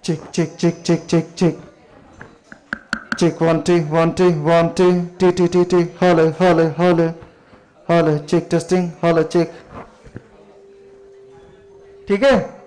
Check, check, check, check, check, check. Check one, two, one, two, one, two, two, two, two, two. Hello, hello, hello. Hello, check testing. Hello, check. ठीक है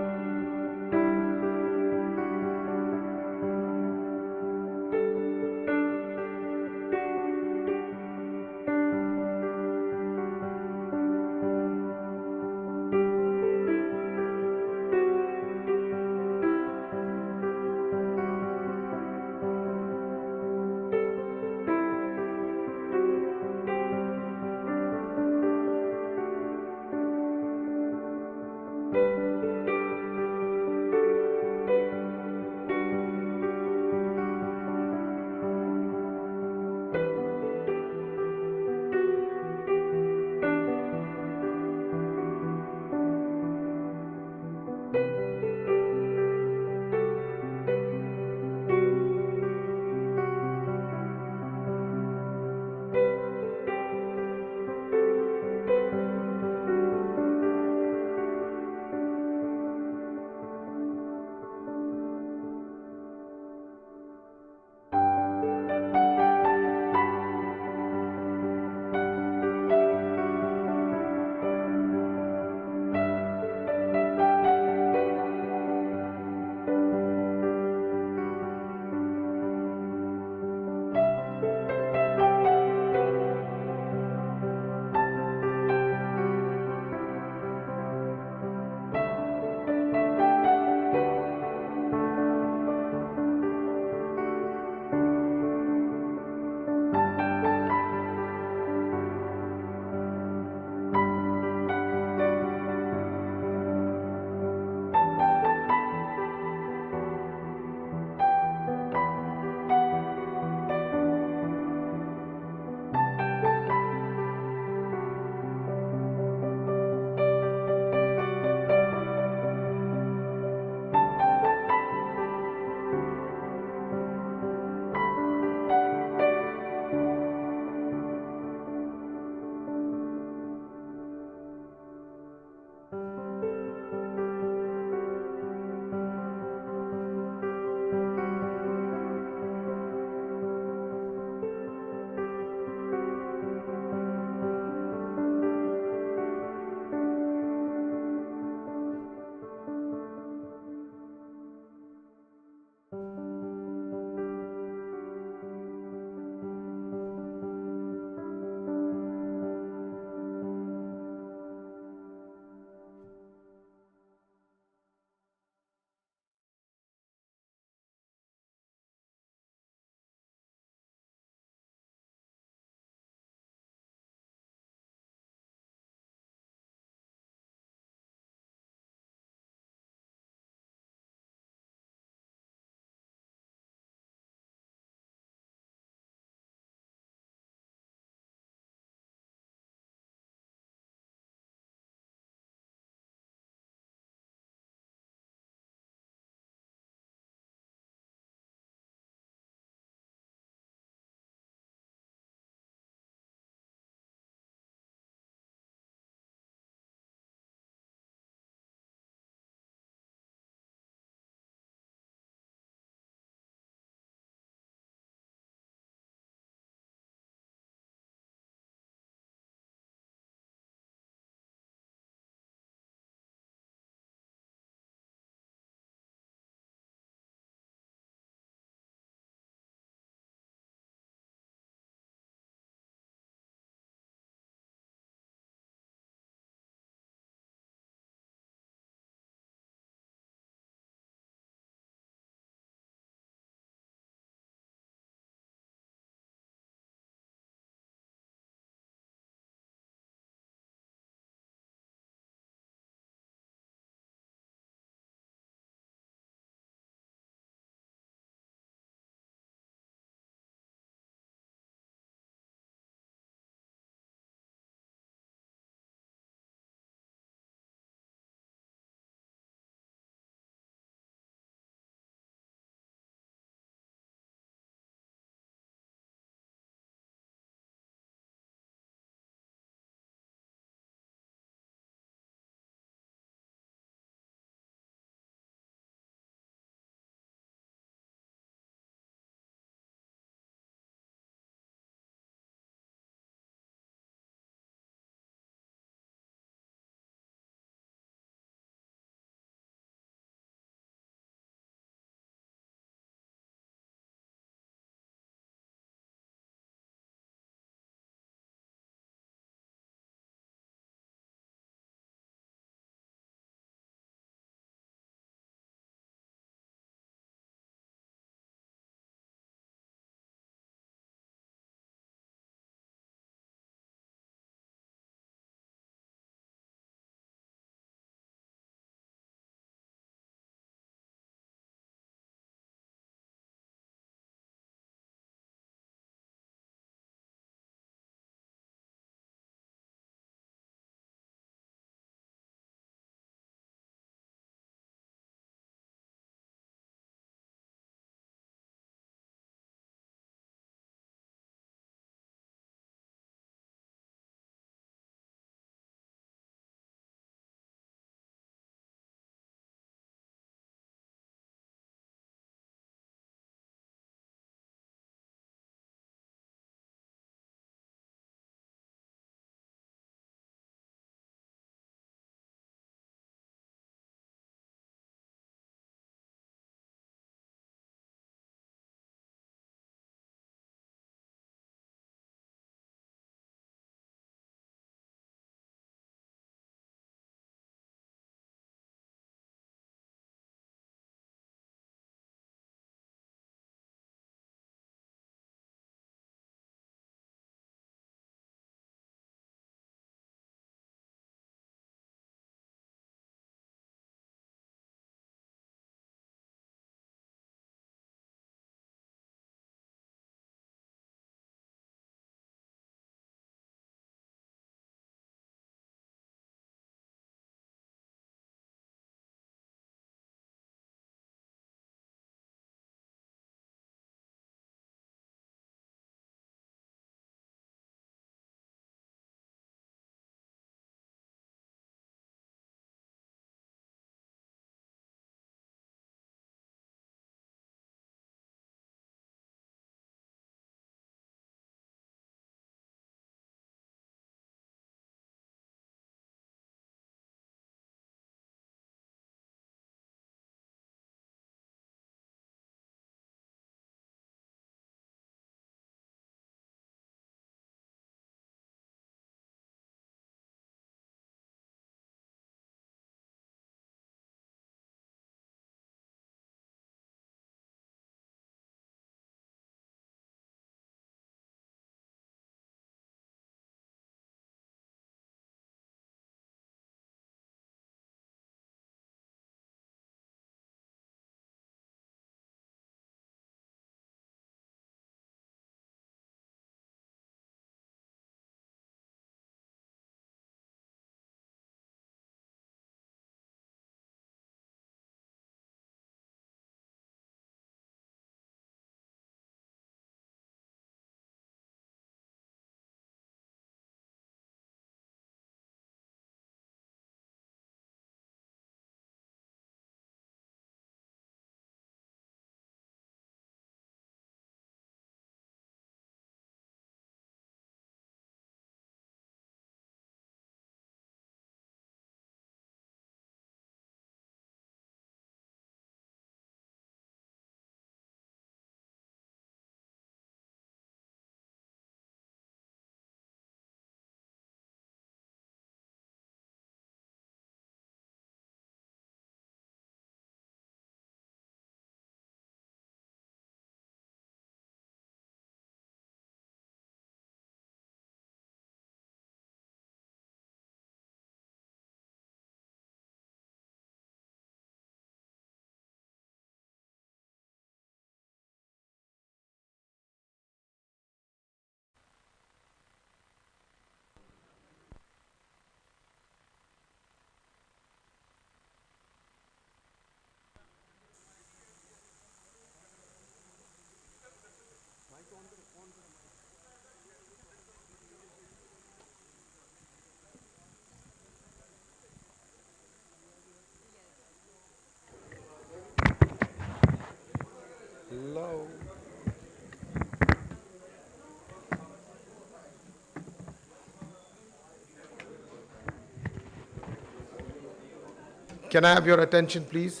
Can I have your attention, please?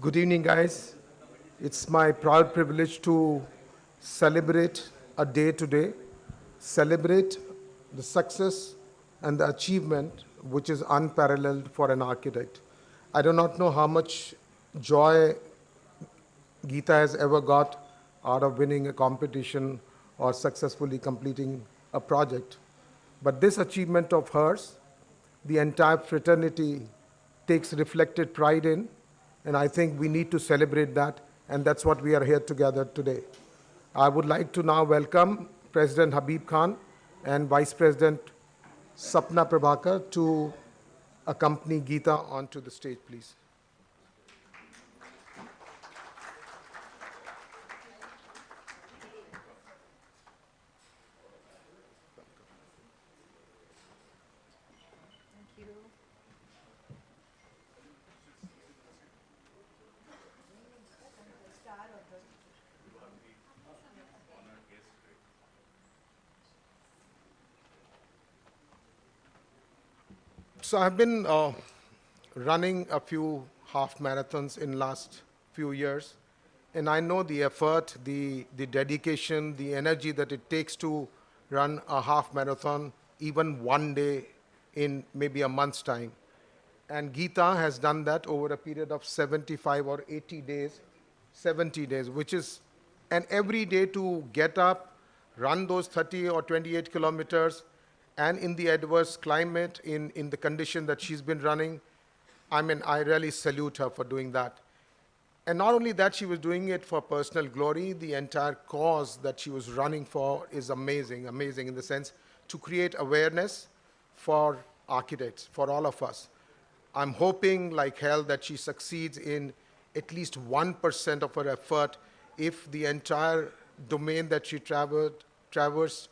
Good evening, guys. It's my proud privilege to celebrate a day today, celebrate the success and the achievement which is unparalleled for an architect. I do not know how much joy Geeta has ever got out of winning a competition or successfully completing a project. But this achievement of hers, the entire fraternity takes reflected pride in, and I think we need to celebrate that, and that's what we are here together today. I would like to now welcome President Habib Khan and Vice President Sapna Prabhakar to accompany Geeta onto the stage, please. So I've been running a few half marathons in last few years, and I know the effort, the dedication, the energy that it takes to run a half marathon, even one day in maybe a month's time. And Geeta has done that over a period of 75 or 80 days, 70 days, which is and every day to get up, run those 30 or 28 kilometers, and in the adverse climate, in the condition that she's been running, I mean, I really salute her for doing that. And not only that, she was doing it for personal glory. The entire cause that she was running for is amazing, amazing in the sense to create awareness for architects, for all of us. I'm hoping like hell that she succeeds in at least 1% of her effort if the entire domain that she traversed,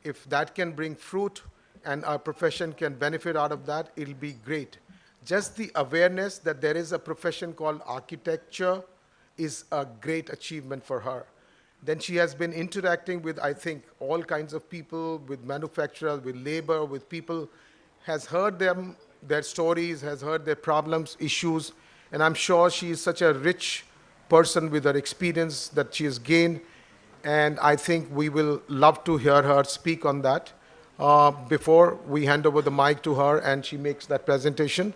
if that can bring fruit and our profession can benefit out of that, it'll be great. Just the awareness that there is a profession called architecture is a great achievement for her. Then she has been interacting with, I think, all kinds of people, with manufacturers, with labor, with people, has heard them, their stories, has heard their problems, issues, and I'm sure she is such a rich person with her experience that she has gained, and I think we will love to hear her speak on that. Before we hand over the mic to her and she makes that presentation,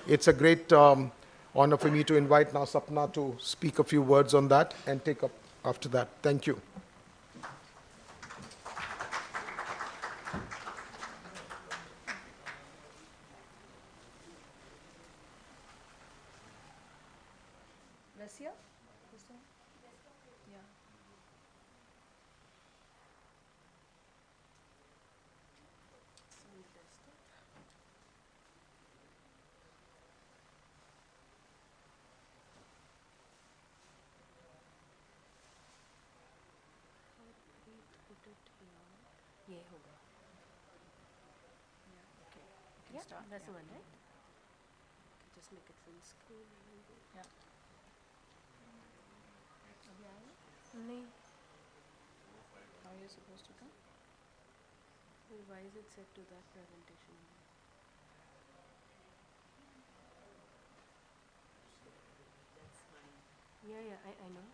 it's a great honor for me to invite now Sapna to speak a few words on that and take up after that. Thank you. Russia? Yeah. ये होगा. Yeah, okay. You can start. That's the one, right? Okay, just make it full screen. Yeah. अभी आएगा? नहीं. How are you supposed to come? Well, why is it set to that presentation? Yeah, yeah, I know.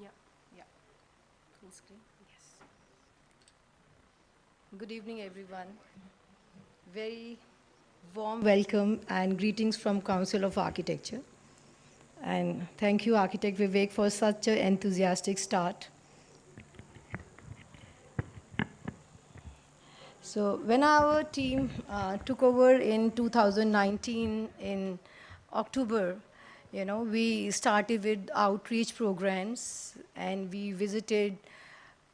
Yeah, yeah. Full screen? Yes. Good evening, everyone. Very warm welcome and greetings from Council of Architecture. And thank you, Architect Vivek, for such an enthusiastic start. So when our team took over in 2019 in October, we started with outreach programs and we visited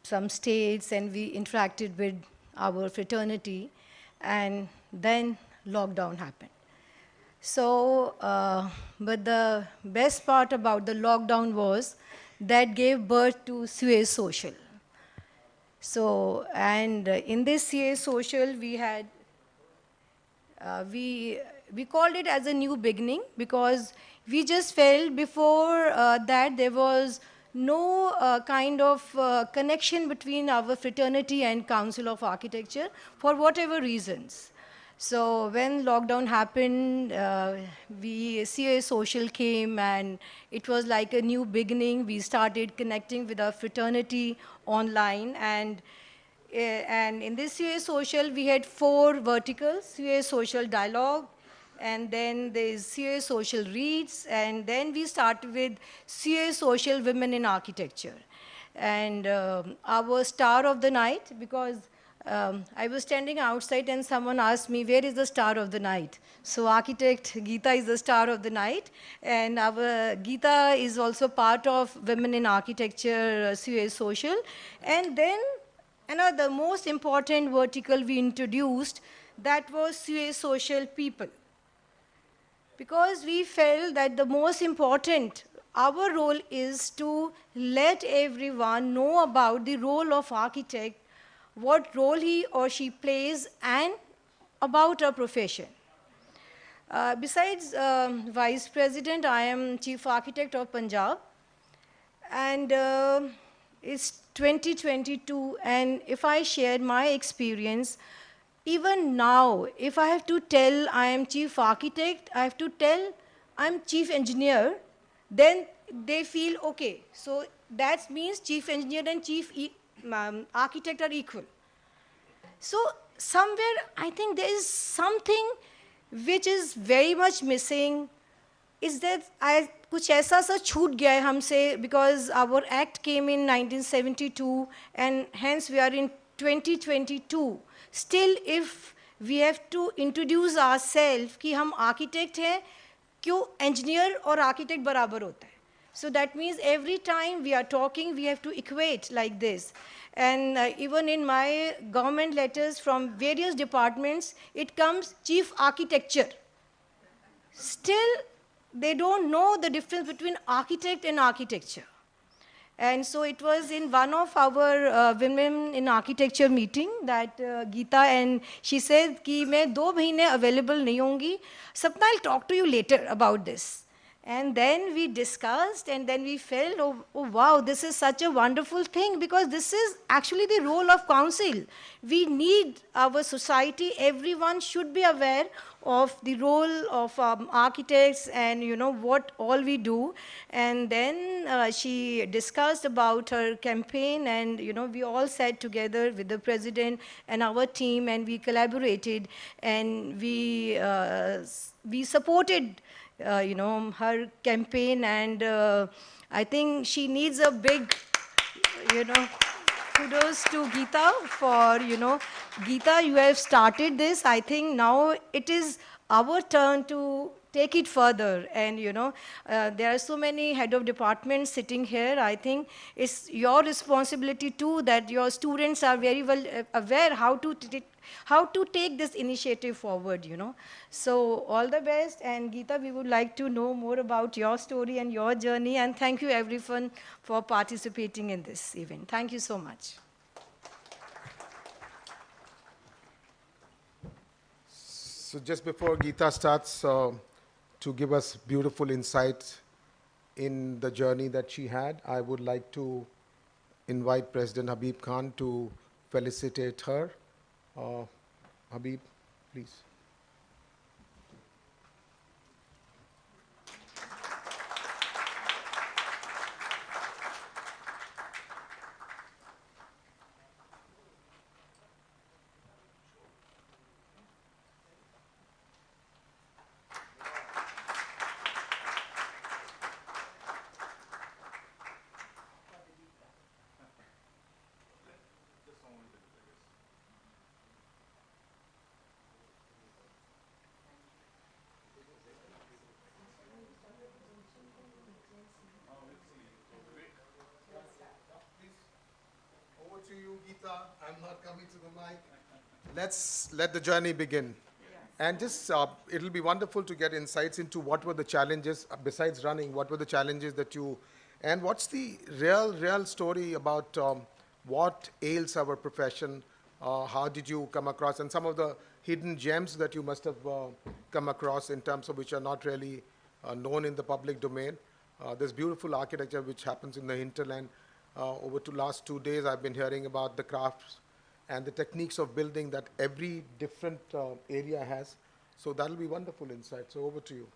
some states and we interacted with our fraternity, and then lockdown happened. So, but the best part about the lockdown was that gave birth to Suez Social. So, and in this CA Social, we had, we called it as a new beginning because we just felt before that there was no kind of connection between our fraternity and Council of Architecture for whatever reasons. So when lockdown happened, we CA Social came and it was like a new beginning. We started connecting with our fraternity online and in this CA Social, we had 4 verticals: CA Social Dialogue, and then there's CA Social Reads, and then we started with CA Social Women in Architecture. And our star of the night, because I was standing outside and someone asked me, where is the star of the night? So architect Geeta is the star of the night, and our Geeta is also part of Women in Architecture CA Social. And then another most important vertical we introduced, that was CA Social People. Because we felt that the most important, our role is to let everyone know about the role of architect, what role he or she plays, and about our profession. Besides Vice President, I am Chief Architect of Punjab. And it's 2022, and if I share my experience, even now, if I have to tell I am chief architect, I have to tell I'm chief engineer, then they feel okay. So that means chief engineer and architect are equal. So somewhere I think there is something which is very much missing. Is that I कुछ ऐसा सा छूट गया है हमसे, because our act came in 1972 and hence we are in 2022. Still if we have to introduce ourselves कि हम architect हैं, क्यों engineer और architect बराबर होता है? So that means every time we are talking, we have to equate like this. And even in my government letters from various departments, it comes chief architecture. Still, they don't know the difference between architect and architecture. And so it was in one of our women in architecture meeting that Geeta, and she said कि मैं 2 महीने available नहीं होंगी. Sapna, I'll talk to you later about this. And then we discussed, and then we felt, oh wow, this is such a wonderful thing, because this is actually the role of council. We need our society, everyone should be aware of the role of architects and what all we do. And then she discussed about her campaign, and we all sat together with the president and our team, and we collaborated, and we supported her campaign. And I think she needs a big, kudos to Geeta for, Geeta, you have started this. I think now it is our turn to take it further. And, there are so many head of departments sitting here. I think it's your responsibility too, that your students are very well aware how to take this initiative forward, So all the best. And Geeta, we would like to know more about your story and your journey. And thank you everyone for participating in this event. Thank you so much. So just before Geeta starts to give us beautiful insights in the journey that she had, I would like to invite President Habib Khan to felicitate her. Habib, please. To you, Geeta. I'm not coming to the mic. Let's let the journey begin. And just, it'll be wonderful to get insights into what were the challenges, besides running, what were the challenges that you, and what's the real story about what ails our profession, how did you come across, and some of the hidden gems that you must have come across in terms of which are not really known in the public domain. this beautiful architecture which happens in the hinterland. Over the last 2 days, I've been hearing about the crafts and the techniques of building that every different area has. So that'll be wonderful insight. So over to you.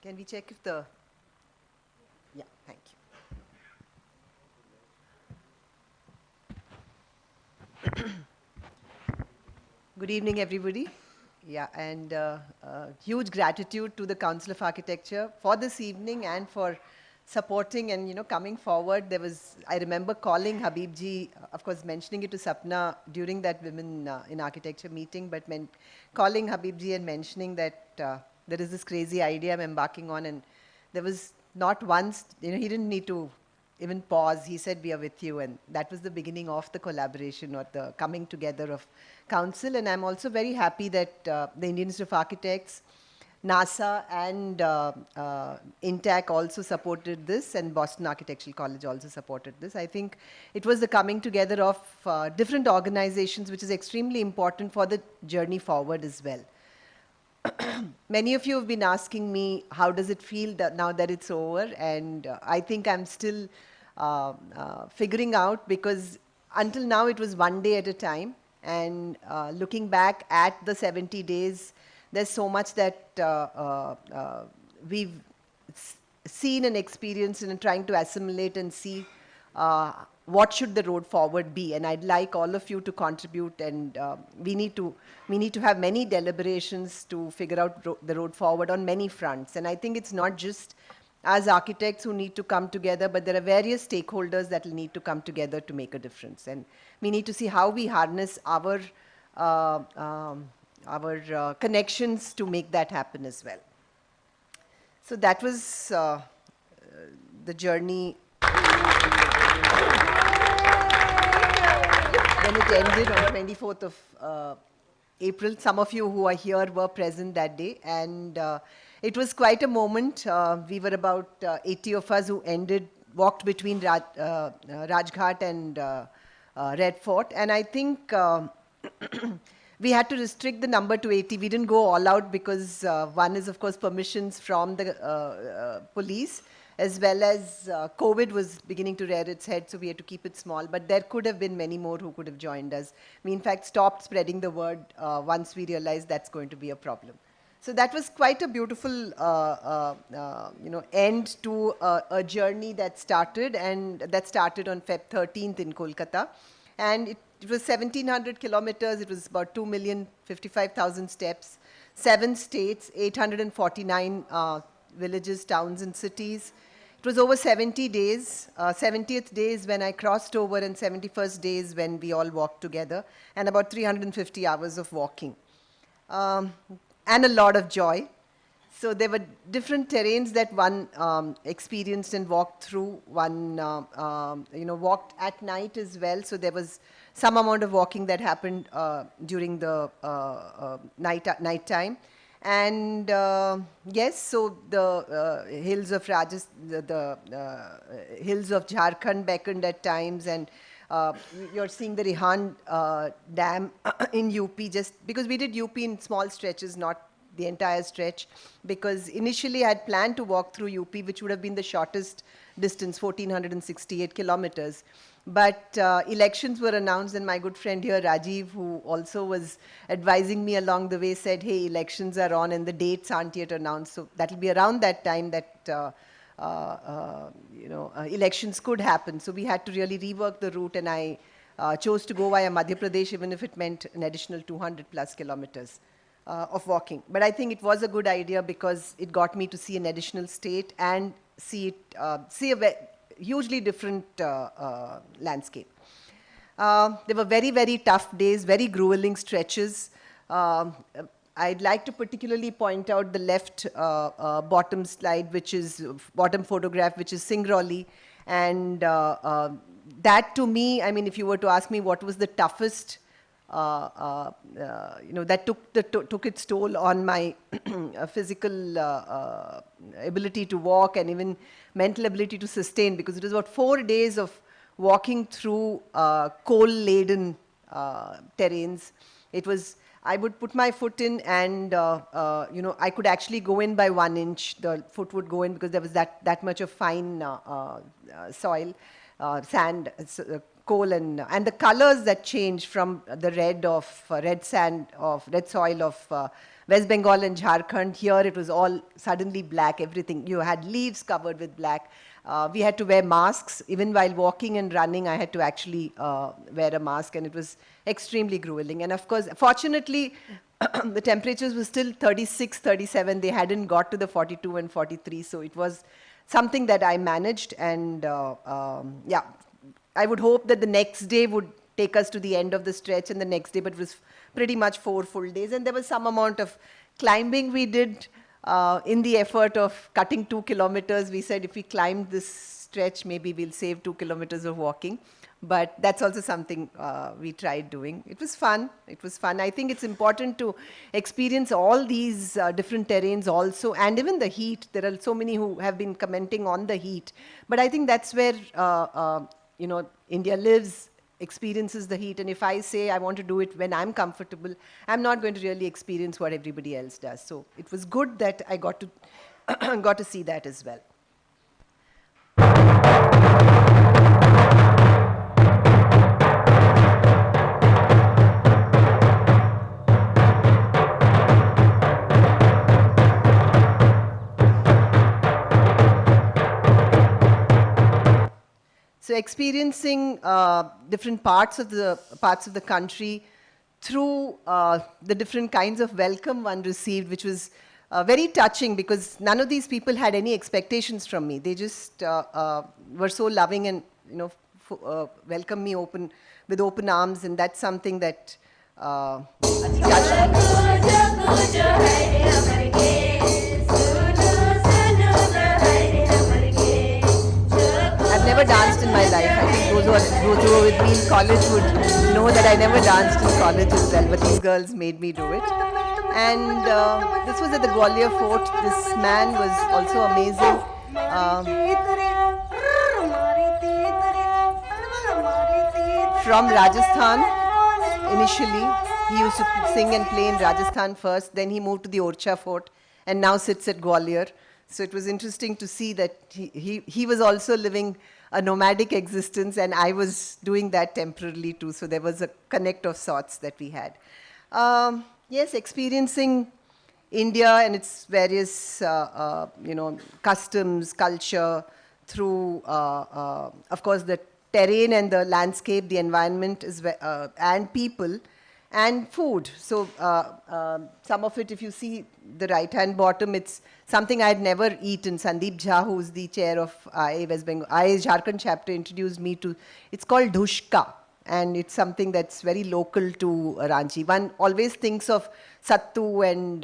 Can we check if the, yeah, thank you. Good evening, everybody. Yeah, and huge gratitude to the Council of Architecture for this evening and for supporting and, coming forward. There was, I remember calling Habibji, of course, mentioning it to Sapna during that Women in Architecture meeting, but calling Habibji and mentioning that there is this crazy idea I'm embarking on, and there was not once, he didn't need to even pause. He said, we are with you, and that was the beginning of the collaboration or the coming together of Council. And I'm also very happy that the Indian Institute of Architects, NASA and INTAC also supported this, and Boston Architectural College also supported this. I think it was the coming together of different organizations, which is extremely important for the journey forward as well. Many of you have been asking me, how does it feel that now that it's over? And I think I'm still figuring out, because until now it was one day at a time. And looking back at the 70 days, there's so much that we've seen and experienced, and trying to assimilate and see what should the road forward be. And I'd like all of you to contribute, and we need to have many deliberations to figure out the road forward on many fronts. And I think it's not just as architects who need to come together, but there are various stakeholders that will need to come together to make a difference. And we need to see how we harness our connections to make that happen as well. So that was the journey. Then it ended on 24th of April. Some of you who are here were present that day, and it was quite a moment. We were about 80 of us who walked between Rajghat and Red Fort, and I think we had to restrict the number to 80. We didn't go all out because one is, of course, permissions from the police, as well as COVID was beginning to rear its head, so we had to keep it small. But there could have been many more who could have joined us. We, in fact, stopped spreading the word once we realized that's going to be a problem. So that was quite a beautiful, end to a journey that started, and that started on Feb 13th in Kolkata. And it was 1,700 kilometers. It was about 2,055,000 steps, 7 states, 849 villages, towns, and cities. It was over 70 days. 70th day is when I crossed over, and 71st day is when we all walked together, and about 350 hours of walking. And a lot of joy. So there were different terrains that one experienced and walked through. One, walked at night as well. So there was some amount of walking that happened during the night time. And yes, so the hills of the hills of Jharkhand beckoned at times, and you're seeing the Rihan Dam in UP, just because we did UP in small stretches, not the entire stretch, because initially I had planned to walk through UP, which would have been the shortest distance, 1,468 kilometers. But elections were announced, and my good friend here, Rajiv, who also was advising me along the way, said, hey, elections are on and the dates aren't yet announced. So that'll be around that time that elections could happen. So we had to really rework the route, and I chose to go via Madhya Pradesh, even if it meant an additional 200 plus kilometers of walking. But I think it was a good idea because it got me to see an additional state and see a hugely different landscape. There were very, very tough days, very grueling stretches. I'd like to particularly point out the left bottom slide, which is bottom photograph, which is Singrauli. And that to me, I mean, if you were to ask me what was the toughest that took its toll on my physical ability to walk and even mental ability to sustain, because it was about 4 days of walking through coal-laden terrains. It was, I would put my foot in and, I could actually go in by 1 inch. The foot would go in because there was that much of fine soil, sand, coal, and the colors that changed from the red of red sand, of red soil of West Bengal and Jharkhand. Here it was all suddenly black, everything. You had leaves covered with black. We had to wear masks. Even while walking and running, I had to actually wear a mask, and it was extremely grueling. And of course, fortunately, the temperatures were still 36, 37. They hadn't got to the 42 and 43, so it was something that I managed. And yeah, I would hope that the next day would take us to the end of the stretch, and the next day, but it was pretty much 4 full days. And there was some amount of climbing we did in the effort of cutting 2 kilometers. We said if we climb this stretch, maybe we'll save 2 kilometers of walking. But that's also something we tried doing. It was fun. It was fun. I think it's important to experience all these different terrains also, and even the heat. There are so many who have been commenting on the heat. But I think that's where India lives, experiences the heat. And if I say I want to do it when I'm comfortable, I'm not going to really experience what everybody else does. So it was good that I got to got to see that as well. So experiencing different parts of the country through the different kinds of welcome one received, which was very touching, because none of these people had any expectations from me. They just were so loving and welcomed me with open arms, and that's something that touched me. I've never danced in my life. I think those who were with me in college would know that I never danced in college as well, but these girls made me do it. And this was at the Gwalior Fort. This man was also amazing. From Rajasthan, initially. He used to sing and play in Rajasthan first. Then he moved to the Orcha Fort and now sits at Gwalior. So it was interesting to see that he was also living a nomadic existence, and I was doing that temporarily too. So there was a connect of sorts that we had. Yes, experiencing India and its various, customs, culture, through, of course, the terrain and the landscape, the environment, and people, and food. So some of it, if you see the right-hand bottom, it's something I had never eaten. Sandeep Jha, who's the chair of IA West Bengal, IA Jharkhand chapter, introduced me to, it's called dhushka. And it's something that's very local to Ranchi. One always thinks of sattu and,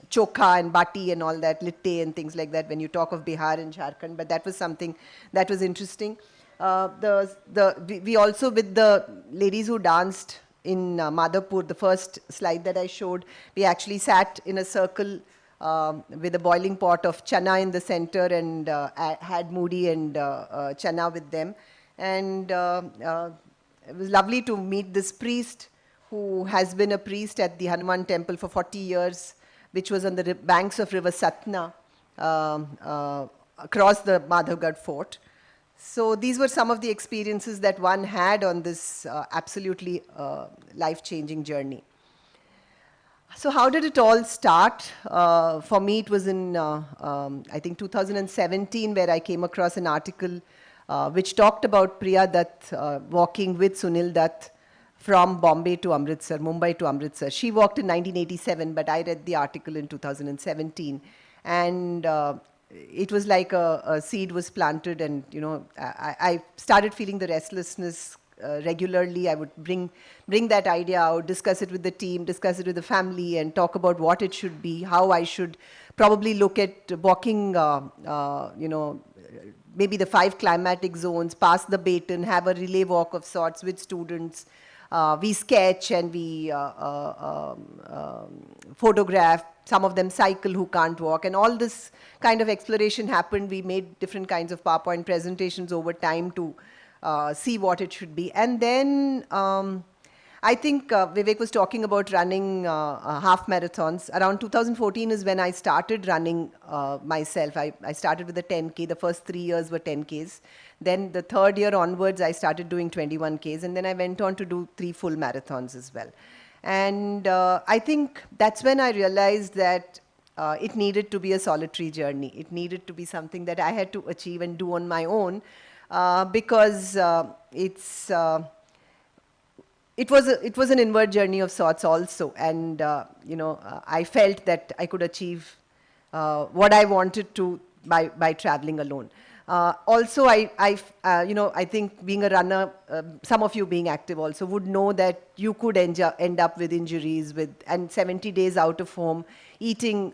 chokha and bati and all that, litte and things like that when you talk of Bihar and Jharkhand. But that was something that was interesting. We also, with the ladies who danced in Madhapur, the first slide that I showed, we actually sat in a circle with a boiling pot of chana in the center, and had moody and chana with them. And it was lovely to meet this priest who has been a priest at the Hanuman temple for 40 years, which was on the banks of river Satna, across the Madhavgarh fort. So these were some of the experiences that one had on this absolutely life-changing journey. So how did it all start? For me, it was in, I think, 2017, where I came across an article which talked about Priya Dutt walking with Sunil Dutt from Bombay to Amritsar, Mumbai to Amritsar. She walked in 1987, but I read the article in 2017. And it was like a seed was planted, and I started feeling the restlessness regularly. I would bring that idea out, discuss it with the team, discuss it with the family, and talk about what it should be, how I should probably look at walking, maybe the 5 climatic zones, pass the baton, have a relay walk of sorts with students. We sketch and we photograph. Some of them cycle who can't walk. And all this kind of exploration happened. We made different kinds of PowerPoint presentations over time to see what it should be. And then I think Vivek was talking about running half marathons. Around 2014 is when I started running myself. I started with a 10K. The first 3 years were 10Ks. Then the third year onwards, I started doing 21Ks. And then I went on to do 3 full marathons as well. And I think that's when I realized that it needed to be a solitary journey. It needed to be something that I had to achieve and do on my own because it was an inward journey of sorts also, and I felt that I could achieve what I wanted to by traveling alone. Also, I think being a runner, some of you being active also would know that you could end up with injuries, and 70 days out of home, eating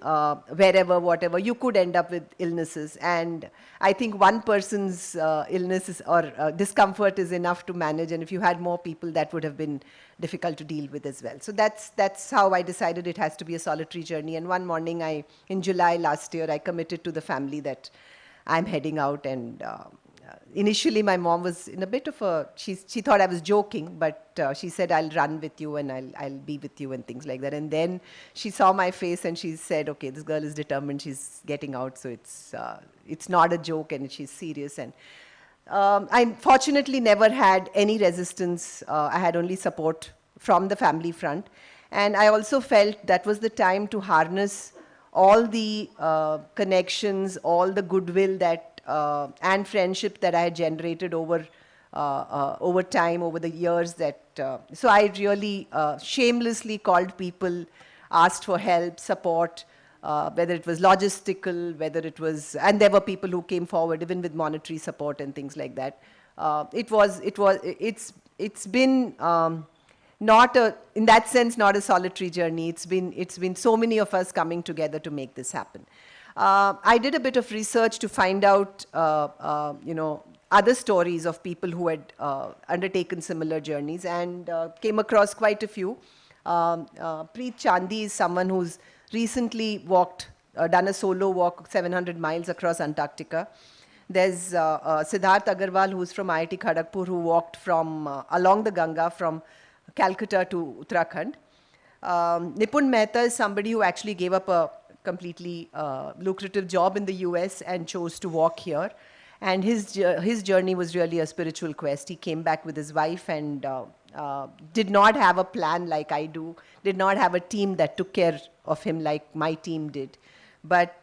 wherever, whatever, you could end up with illnesses. And I think one person's illness or discomfort is enough to manage. And if you had more people, that would have been difficult to deal with as well. So that's how I decided it has to be a solitary journey. And one morning, in July last year, I committed to the family that I'm heading out. And initially my mom was in a bit of a, she thought I was joking, but she said, I'll run with you and I'll be with you and things like that. And then she saw my face and she said, okay, this girl is determined, she's getting out, so it's not a joke and she's serious. And I fortunately never had any resistance. I had only support from the family front. And I also felt that was the time to harness all the connections, all the goodwill that and friendship that I had generated over time, over the years. So I really shamelessly called people, asked for help, support, whether it was logistical, whether it was, and there were people who came forward even with monetary support and things like that. It's been not a, in that sense, not a solitary journey. It's been so many of us coming together to make this happen. I did a bit of research to find out, other stories of people who had undertaken similar journeys, and came across quite a few. Preet Chandi is someone who's recently done a solo walk 700 miles across Antarctica. There's Siddharth Agarwal, who's from IIT Kharagpur, who walked along the Ganga from Calcutta to Uttarakhand. Nipun Mehta is somebody who actually gave up a completely lucrative job in the US and chose to walk here. And his journey was really a spiritual quest. He came back with his wife and did not have a plan like I do, did not have a team that took care of him like my team did. But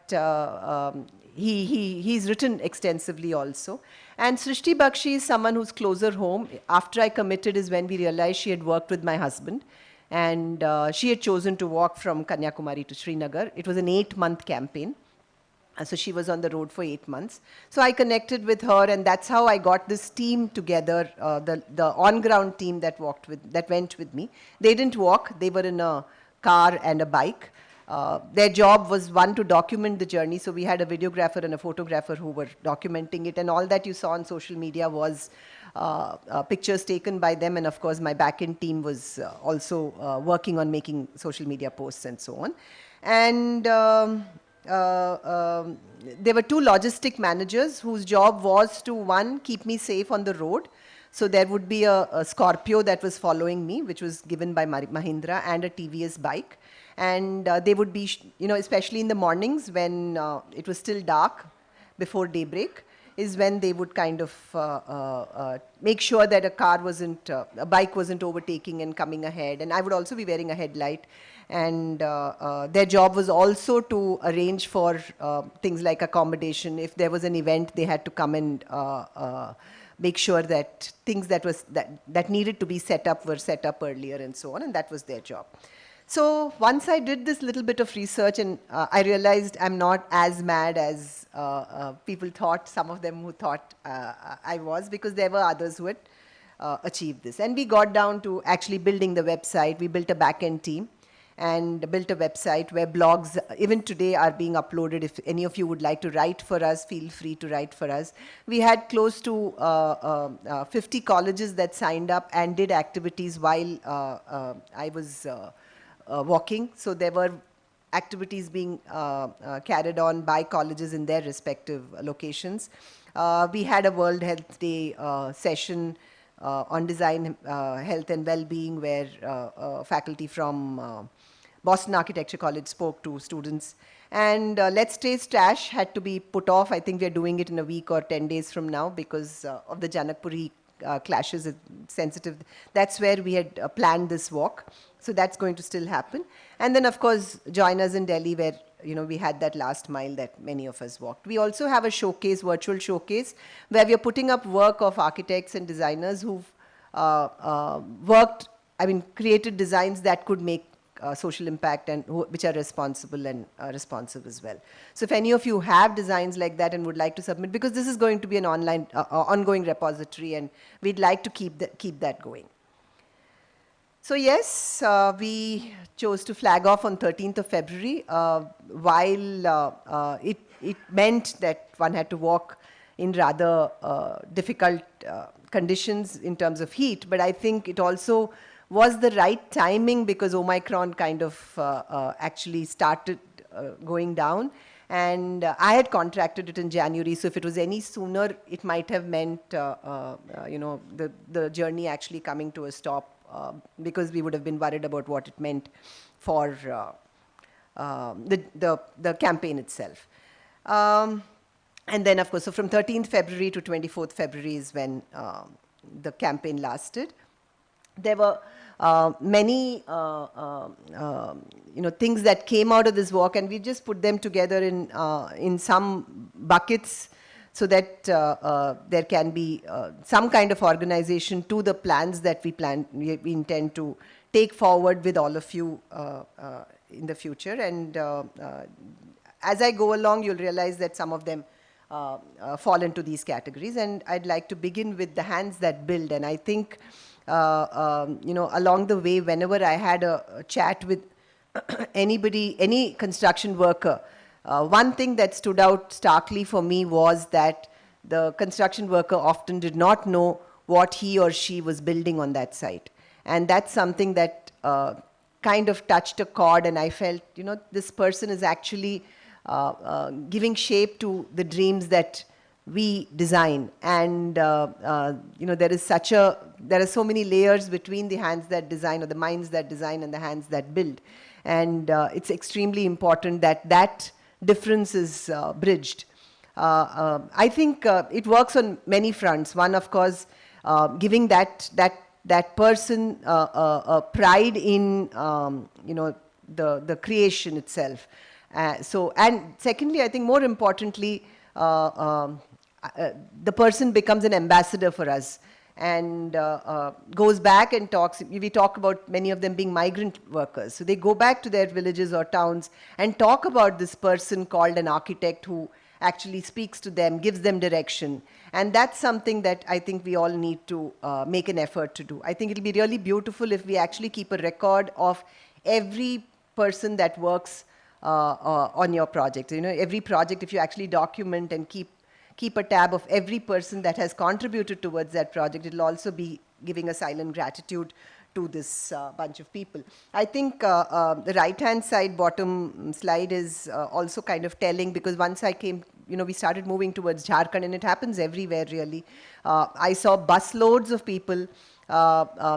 he's written extensively also. And Srishti Bakshi is someone who's closer home. After I committed is when we realized she had worked with my husband. And she had chosen to walk from Kanyakumari to Srinagar. It was an 8-month campaign. So she was on the road for 8 months. So I connected with her, and that's how I got this team together, the on-ground team that went with me. They didn't walk. They were in a car and a bike. Their job was, one, to document the journey. So we had a videographer and a photographer who were documenting it. And all that you saw on social media was pictures taken by them. And of course, my back-end team was also working on making social media posts and so on. And there were 2 logistic managers whose job was to, one, keep me safe on the road. So there would be a Scorpio that was following me, which was given by Mahindra, and a TVS bike. And they would be, especially in the mornings when it was still dark before daybreak, is when they would kind of make sure that a bike wasn't overtaking and coming ahead. And I would also be wearing a headlight. And their job was also to arrange for things like accommodation. If there was an event, they had to come and make sure that things that needed to be set up were set up earlier and so on. And that was their job. So once I did this little bit of research, and I realized I'm not as mad as people thought, some of them who thought I was, because there were others who had achieved this. And we got down to actually building the website. We built a back-end team. and built a website where blogs even today are being uploaded. If any of you would like to write for us, feel free to write for us. We had close to 50 colleges that signed up and did activities while I was walking. So there were activities being carried on by colleges in their respective locations. We had a World Health Day session on design, health and well-being, where faculty from Boston Architecture College spoke to students. And Let's Taste Trash had to be put off. I think we're doing it in a week or 10 days from now because of the Janakpuri clashes. It's sensitive. That's where we had planned this walk. So that's going to still happen. And then, of course, join us in Delhi, where we had that last mile that many of us walked. We also have a showcase, virtual showcase, where we are putting up work of architects and designers who've created designs that could make social impact and which are responsible and responsive as well. So if any of you have designs like that and would like to submit, because this is going to be an online, ongoing repository, and we'd like to keep that going. So yes, we chose to flag off on 13th of February, while it meant that one had to walk in rather difficult conditions in terms of heat, but I think it also was the right timing because Omicron kind of actually started going down, and I had contracted it in January, so if it was any sooner, it might have meant the journey actually coming to a stop. Because we would have been worried about what it meant for the campaign itself. And then, of course, so from 13th February to 24th February is when the campaign lasted. There were many things that came out of this walk, and we just put them together in some buckets, so that there can be some kind of organization to the plans that we intend to take forward with all of you in the future. And as I go along, you'll realize that some of them fall into these categories. And I'd like to begin with the hands that build. And I think, along the way, whenever I had a chat with anybody, any construction worker, one thing that stood out starkly for me was that the construction worker often did not know what he or she was building on that site. And that's something that kind of touched a chord, and I felt, this person is actually giving shape to the dreams that we design. And, there are so many layers between the hands that design, or the minds that design, and the hands that build. And it's extremely important that difference is bridged. I think it works on many fronts. One, of course, giving that person pride in the creation itself. And secondly, I think more importantly, the person becomes an ambassador for us, and goes back and talks. We talk about many of them being migrant workers. So they go back to their villages or towns and talk about this person called an architect who actually speaks to them, gives them direction. And that's something that I think we all need to make an effort to do. I think it'll be really beautiful if we actually keep a record of every person that works on your project. Every project, if you actually document and keep a tab of every person that has contributed towards that project, it'll also be giving a silent gratitude to this bunch of people. I think the right-hand side bottom slide is also kind of telling, because once I came, we started moving towards Jharkhand, and it happens everywhere really. I saw busloads of people,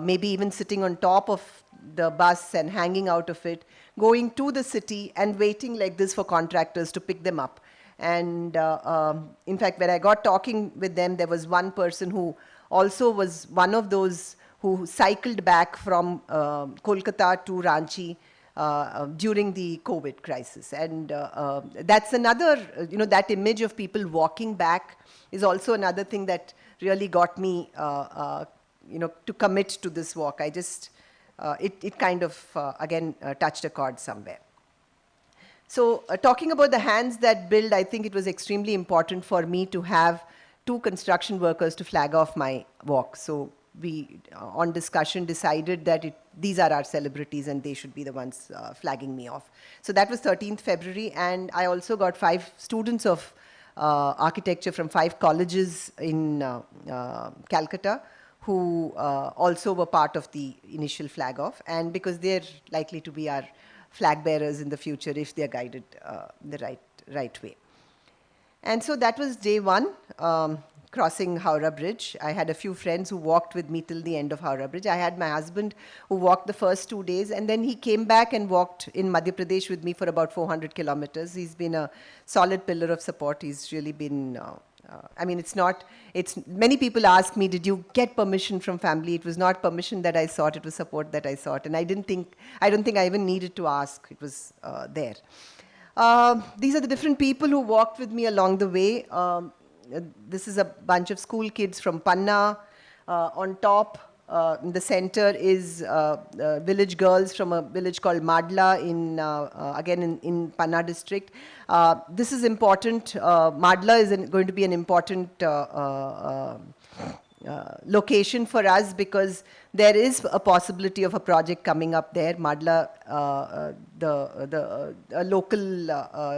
maybe even sitting on top of the bus and hanging out of it, going to the city and waiting like this for contractors to pick them up. And in fact, when I got talking with them, there was one person who also was one of those who cycled back from Kolkata to Ranchi during the COVID crisis. And that's another, that image of people walking back is also another thing that really got me, to commit to this walk. I just, it kind of, again, touched a chord somewhere. So talking about the hands that build, I think it was extremely important for me to have 2 construction workers to flag off my walk. So we on discussion decided that these are our celebrities and they should be the ones flagging me off. So that was 13th February, and I also got 5 students of architecture from 5 colleges in Calcutta who also were part of the initial flag off, and because they're likely to be our flag bearers in the future if they're guided the right way. And so that was day 1, crossing Howrah Bridge. I had a few friends who walked with me till the end of Howrah Bridge. I had my husband who walked the first 2 days, and then he came back and walked in Madhya Pradesh with me for about 400 kilometers. He's been a solid pillar of support. He's really been, I mean, many people ask me, did you get permission from family? It was not permission that I sought, it was support that I sought. And I don't think I even needed to ask, it was there. These are the different people who walked with me along the way. This is a bunch of school kids from Panna. On top, in the center is village girls from a village called Madla again in Panna district. This is important. Madla is going to be an important location for us because there is a possibility of a project coming up there. Madla, the local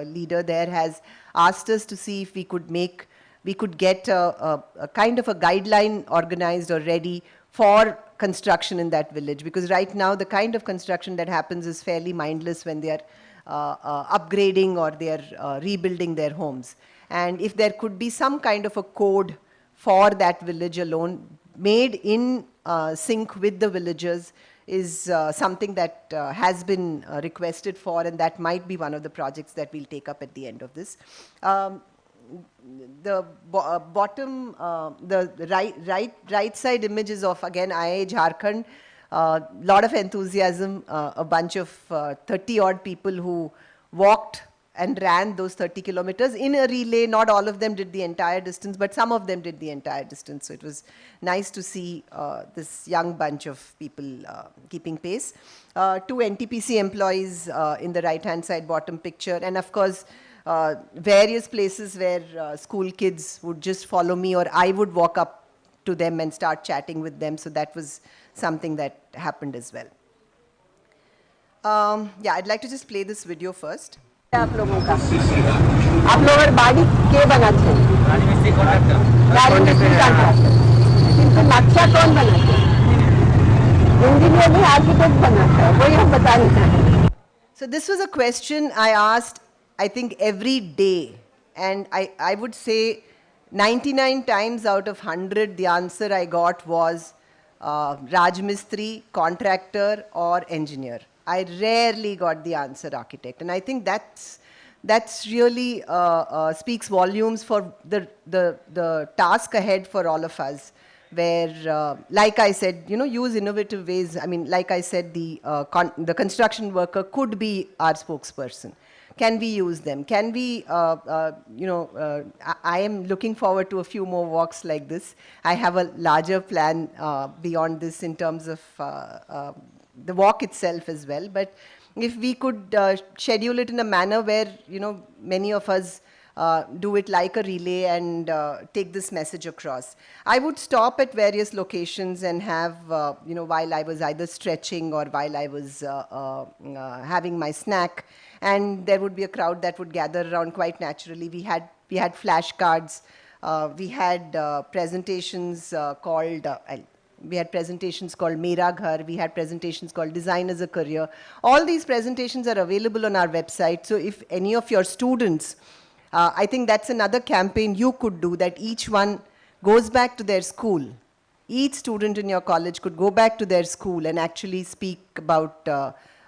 leader there has asked us to see if we could get a kind of a guideline organized or ready for construction in that village, because right now the kind of construction that happens is fairly mindless when they are upgrading or they are rebuilding their homes. And if there could be some kind of a code for that village alone, made in sync with the villagers, is something that has been requested for, and that might be one of the projects that we'll take up at the end of this. The bottom, the right side image is of, again, IA Jharkhand. Lot of enthusiasm, a bunch of 30 odd people who walked and ran those 30 kilometers in a relay. Not all of them did the entire distance, but some of them did the entire distance. So it was nice to see this young bunch of people keeping pace. 2 NTPC employees in the right-hand side bottom picture. And of course, various places where school kids would just follow me, or I would walk up to them and start chatting with them. So that was something that happened as well. Yeah, I'd like to just play this video first. आप लोगों का आप लोग बाड़ी के बनाते हैं गाड़ी मिस्त्री कॉन्ट्रैक्टर इनको नक्शा कौन बनाते हैं इंजीनियर भी आर्किटेक्ट बनाता है वही हम बता नहीं सकते. So this was a question I asked, I think, every day, and I would say 99 times out of 100 the answer I got was Raj Mistri, contractor or engineer. I rarely got the answer architect, and I think that's really speaks volumes for the task ahead for all of us, where like I said, use innovative ways. I mean, like I said, the construction worker could be our spokesperson. Can we use them? Can we, I am looking forward to a few more walks like this. I have a larger plan beyond this in terms of the walk itself as well. But if we could schedule it in a manner where, many of us do it like a relay and take this message across. I would stop at various locations and have, while I was either stretching or while I was having my snack, and there would be a crowd that would gather around quite naturally. We had flashcards. We had presentations called Mera Ghar. We had presentations called Design as a Career. All these presentations are available on our website. So if any of your students, I think that's another campaign you could do, that each one goes back to their school. Each student in your college could go back to their school and actually speak about,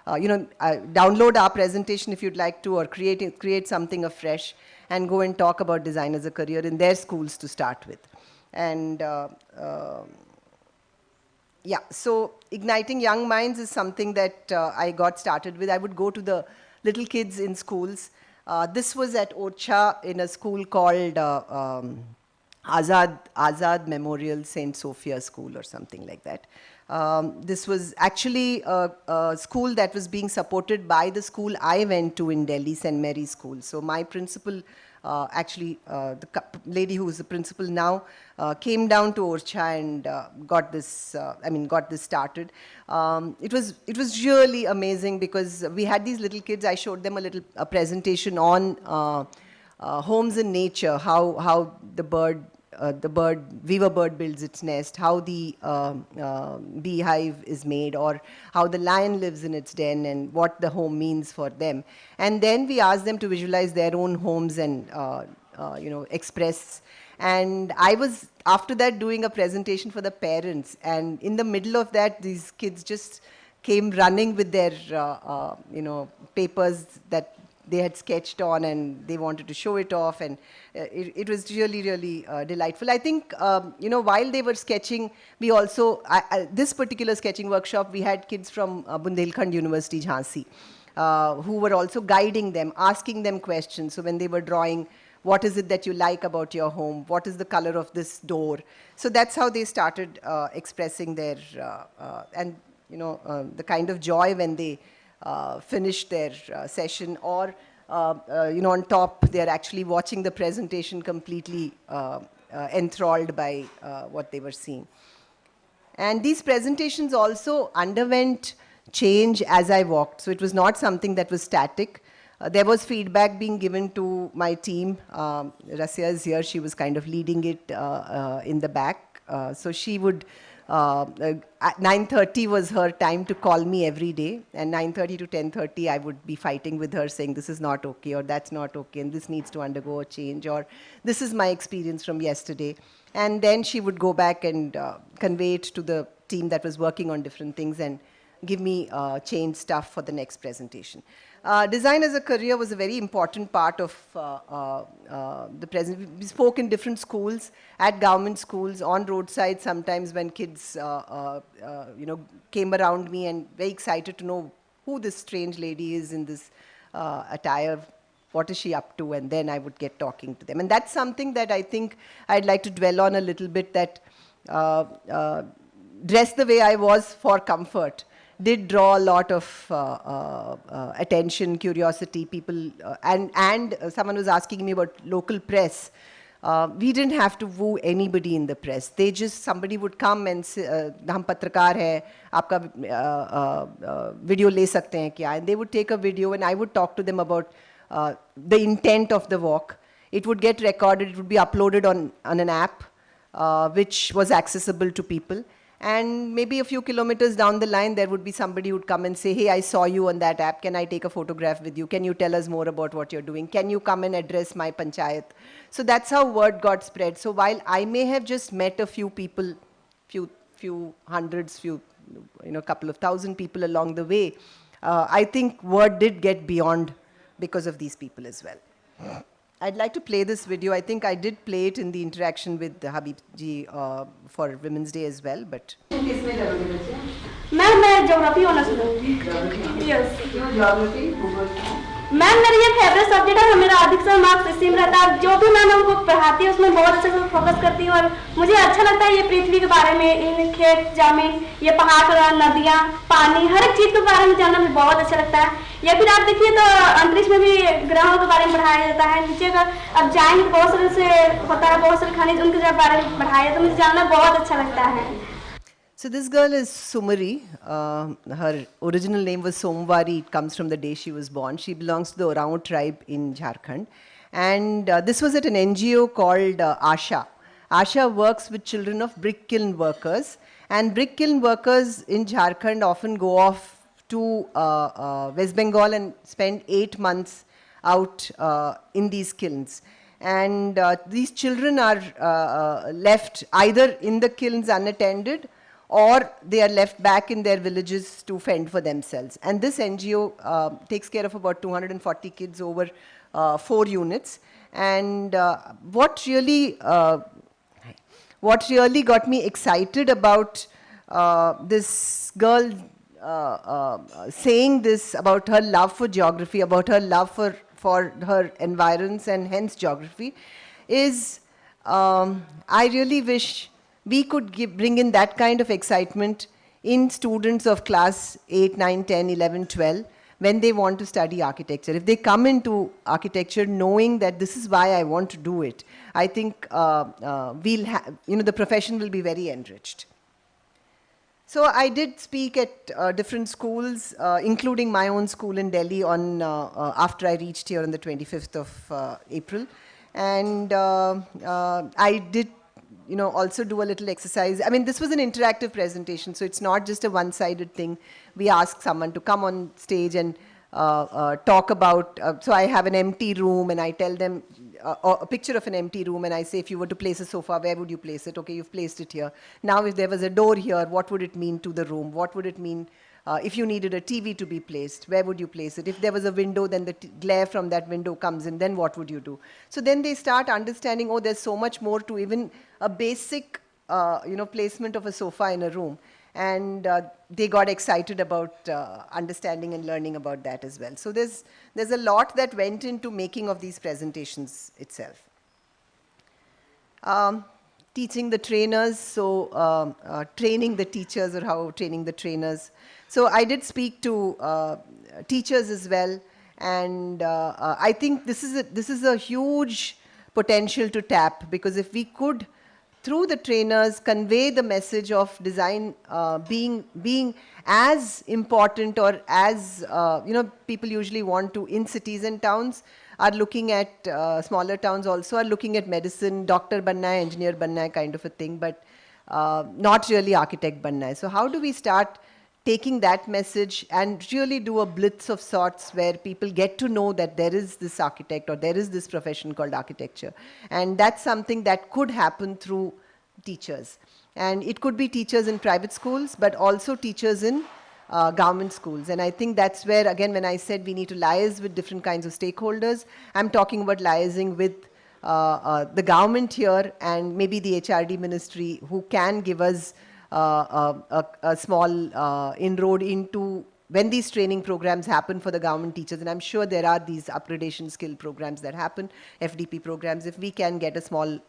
download our presentation if you'd like to, or create something afresh and go and talk about design as a career in their schools to start with. And yeah, so igniting young minds is something that I got started with. I would go to the little kids in schools. This was at Orcha in a school called Azad Memorial St. Sophia School or something like that. This was actually a school that was being supported by the school I went to in Delhi, St. Mary's School. So my principal the lady who is the principal now came down to Orcha and got this started. It was really amazing because we had these little kids. I showed them a presentation on homes in nature, how the weaver bird builds its nest, how the beehive is made, or how the lion lives in its den, and what the home means for them. And then we asked them to visualize their own homes and express. And I was, after that, doing a presentation for the parents. And in the middle of that, these kids just came running with their, papers that they had sketched on, and they wanted to show it off, and it was really, really delightful. I think, while they were sketching, we also, this particular sketching workshop, we had kids from Bundelkhand University, Jhansi, who were also guiding them, asking them questions. So when they were drawing, what is it that you like about your home? What is the color of this door? So that's how they started expressing their, the kind of joy when they finished their session, or on top, they're actually watching the presentation completely enthralled by what they were seeing. And these presentations also underwent change as I walked. So it was not something that was static. There was feedback being given to my team. Rasya is here. She was kind of leading it in the back. So she would, at 9:30 was her time to call me every day. And 9:30 to 10:30, I would be fighting with her saying, this is not okay, or that's not okay, and this needs to undergo a change, or this is my experience from yesterday. And then she would go back and convey it to the team that was working on different things and give me change stuff for the next presentation. Design as a career was a very important part of the present. We spoke in different schools, at government schools, on roadside sometimes when kids came around me and very excited to know who this strange lady is in this attire, what is she up to, and then I would get talking to them. And that's something that I think I'd like to dwell on a little bit, that dressed the way I was for comfort did draw a lot of attention, curiosity, people, and someone was asking me about local press. We didn't have to woo anybody in the press. Somebody would come and say, "Hum patrakar hai, aapka video le sakte hain kya?" And they would take a video, and I would talk to them about the intent of the walk. It would get recorded, it would be uploaded on an app, which was accessible to people. And maybe a few kilometers down the line, there would be somebody who would come and say, hey, I saw you on that app. Can I take a photograph with you? Can you tell us more about what you're doing? Can you come and address my panchayat? So that's how word got spread. So while I may have just met a few people, few hundreds, couple of thousand people along the way, I think word did get beyond because of these people as well. I'd like to play this video. I think I did play it in the interaction with Habib ji for Women's Day as well, but... मैं geography honours लूँगी। Yes. Geography ma'am मेरा ये favourite subject है, मेरा अधिकतर marks इसी में रहता है। जो भी मैम हमको पढ़ाती है उसमें बहुत अच्छे से फोकस करती हूँ, और मुझे अच्छा लगता है ये पृथ्वी के बारे में, इन खेत जमीन, ये पहाड़, नदियाँ, पानी, हर एक चीज़ के बारे में जानना मुझे बहुत अच्छा लगता है। या फिर आप देखिए तो अंतरिक्ष में भी ग्रहों के बारे में पढ़ाया जाता है, नीचे का अब जाएंगे बहुत सारे से होता है, बहुत सारे खनिज उनके बारे में पढ़ाया जाता है, मुझे जानना बहुत अच्छा लगता है। So this girl is Sumari. Her original name was Somwari. It comes from the day she was born. She belongs to the Orang tribe in Jharkhand. And this was at an NGO called Asha. Asha works with children of brick kiln workers. And brick kiln workers in Jharkhand often go off to West Bengal and spend 8 months out in these kilns. And these children are left either in the kilns unattended, or they are left back in their villages to fend for themselves. And this NGO takes care of about 240 kids over 4 units. And what really got me excited about this girl saying this about her love for geography, about her love for her environs and hence geography, is I really wish we could bring in that kind of excitement in students of class 8, 9, 10, 11, 12, when they want to study architecture. If they come into architecture knowing that this is why I want to do it, I think the profession will be very enriched. So I did speak at different schools, including my own school in Delhi on after I reached here on the 25th of April. And I did also do a little exercise. I mean, this was an interactive presentation, so it's not just a one-sided thing. We ask someone to come on stage and talk about, so I have an empty room and I tell them a picture of an empty room and I say, if you were to place a sofa, where would you place it? Okay, you've placed it here. Now, if there was a door here, what would it mean to the room? What would it mean if you needed a TV to be placed? Where would you place it? If there was a window, then the glare from that window comes in, then what would you do? So then they start understanding, oh, there's so much more to even a basic placement of a sofa in a room. And they got excited about understanding and learning about that as well. So there's a lot that went into making of these presentations itself. Teaching the trainers, so training the teachers or how training the trainers. So I did speak to teachers as well, and I think this is a huge potential to tap, because if we could, through the trainers, convey the message of design being as important, or as people usually want to, in cities and towns, are looking at smaller towns also are looking at medicine, doctor banna hai, engineer banna hai kind of a thing, but not really architect banna hai. So how do we start taking that message and really do a blitz of sorts where people get to know that there is this architect or there is this profession called architecture? And that's something that could happen through teachers. And it could be teachers in private schools, but also teachers in government schools. And I think that's where, again, when I said we need to liaise with different kinds of stakeholders, I'm talking about liaising with the government here and maybe the HRD ministry, who can give us a small inroad into when these training programs happen for the government teachers. And I'm sure there are these upgradation skill programs that happen, FDP programs. If we can get a small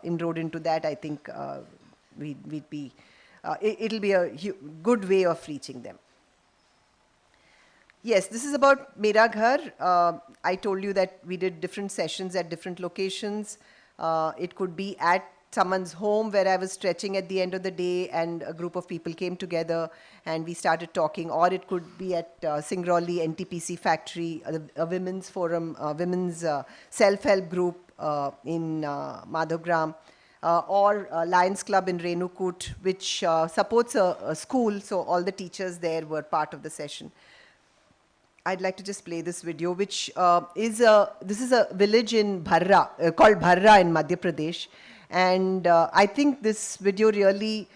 inroad into that, I think we'd be, it'll be a good way of reaching them. Yes, this is about Mera Ghar. I told you that we did different sessions at different locations. It could be at someone's home where I was stretching at the end of the day and a group of people came together and we started talking, or it could be at Singrauli NTPC factory, a women's forum, women's self-help group in Madhavgram, or Lions Club in Renukut, which supports a school, so all the teachers there were part of the session. I'd like to just play this video, which this is a village in Bharra, called Bharra in Madhya Pradesh. And I think this video really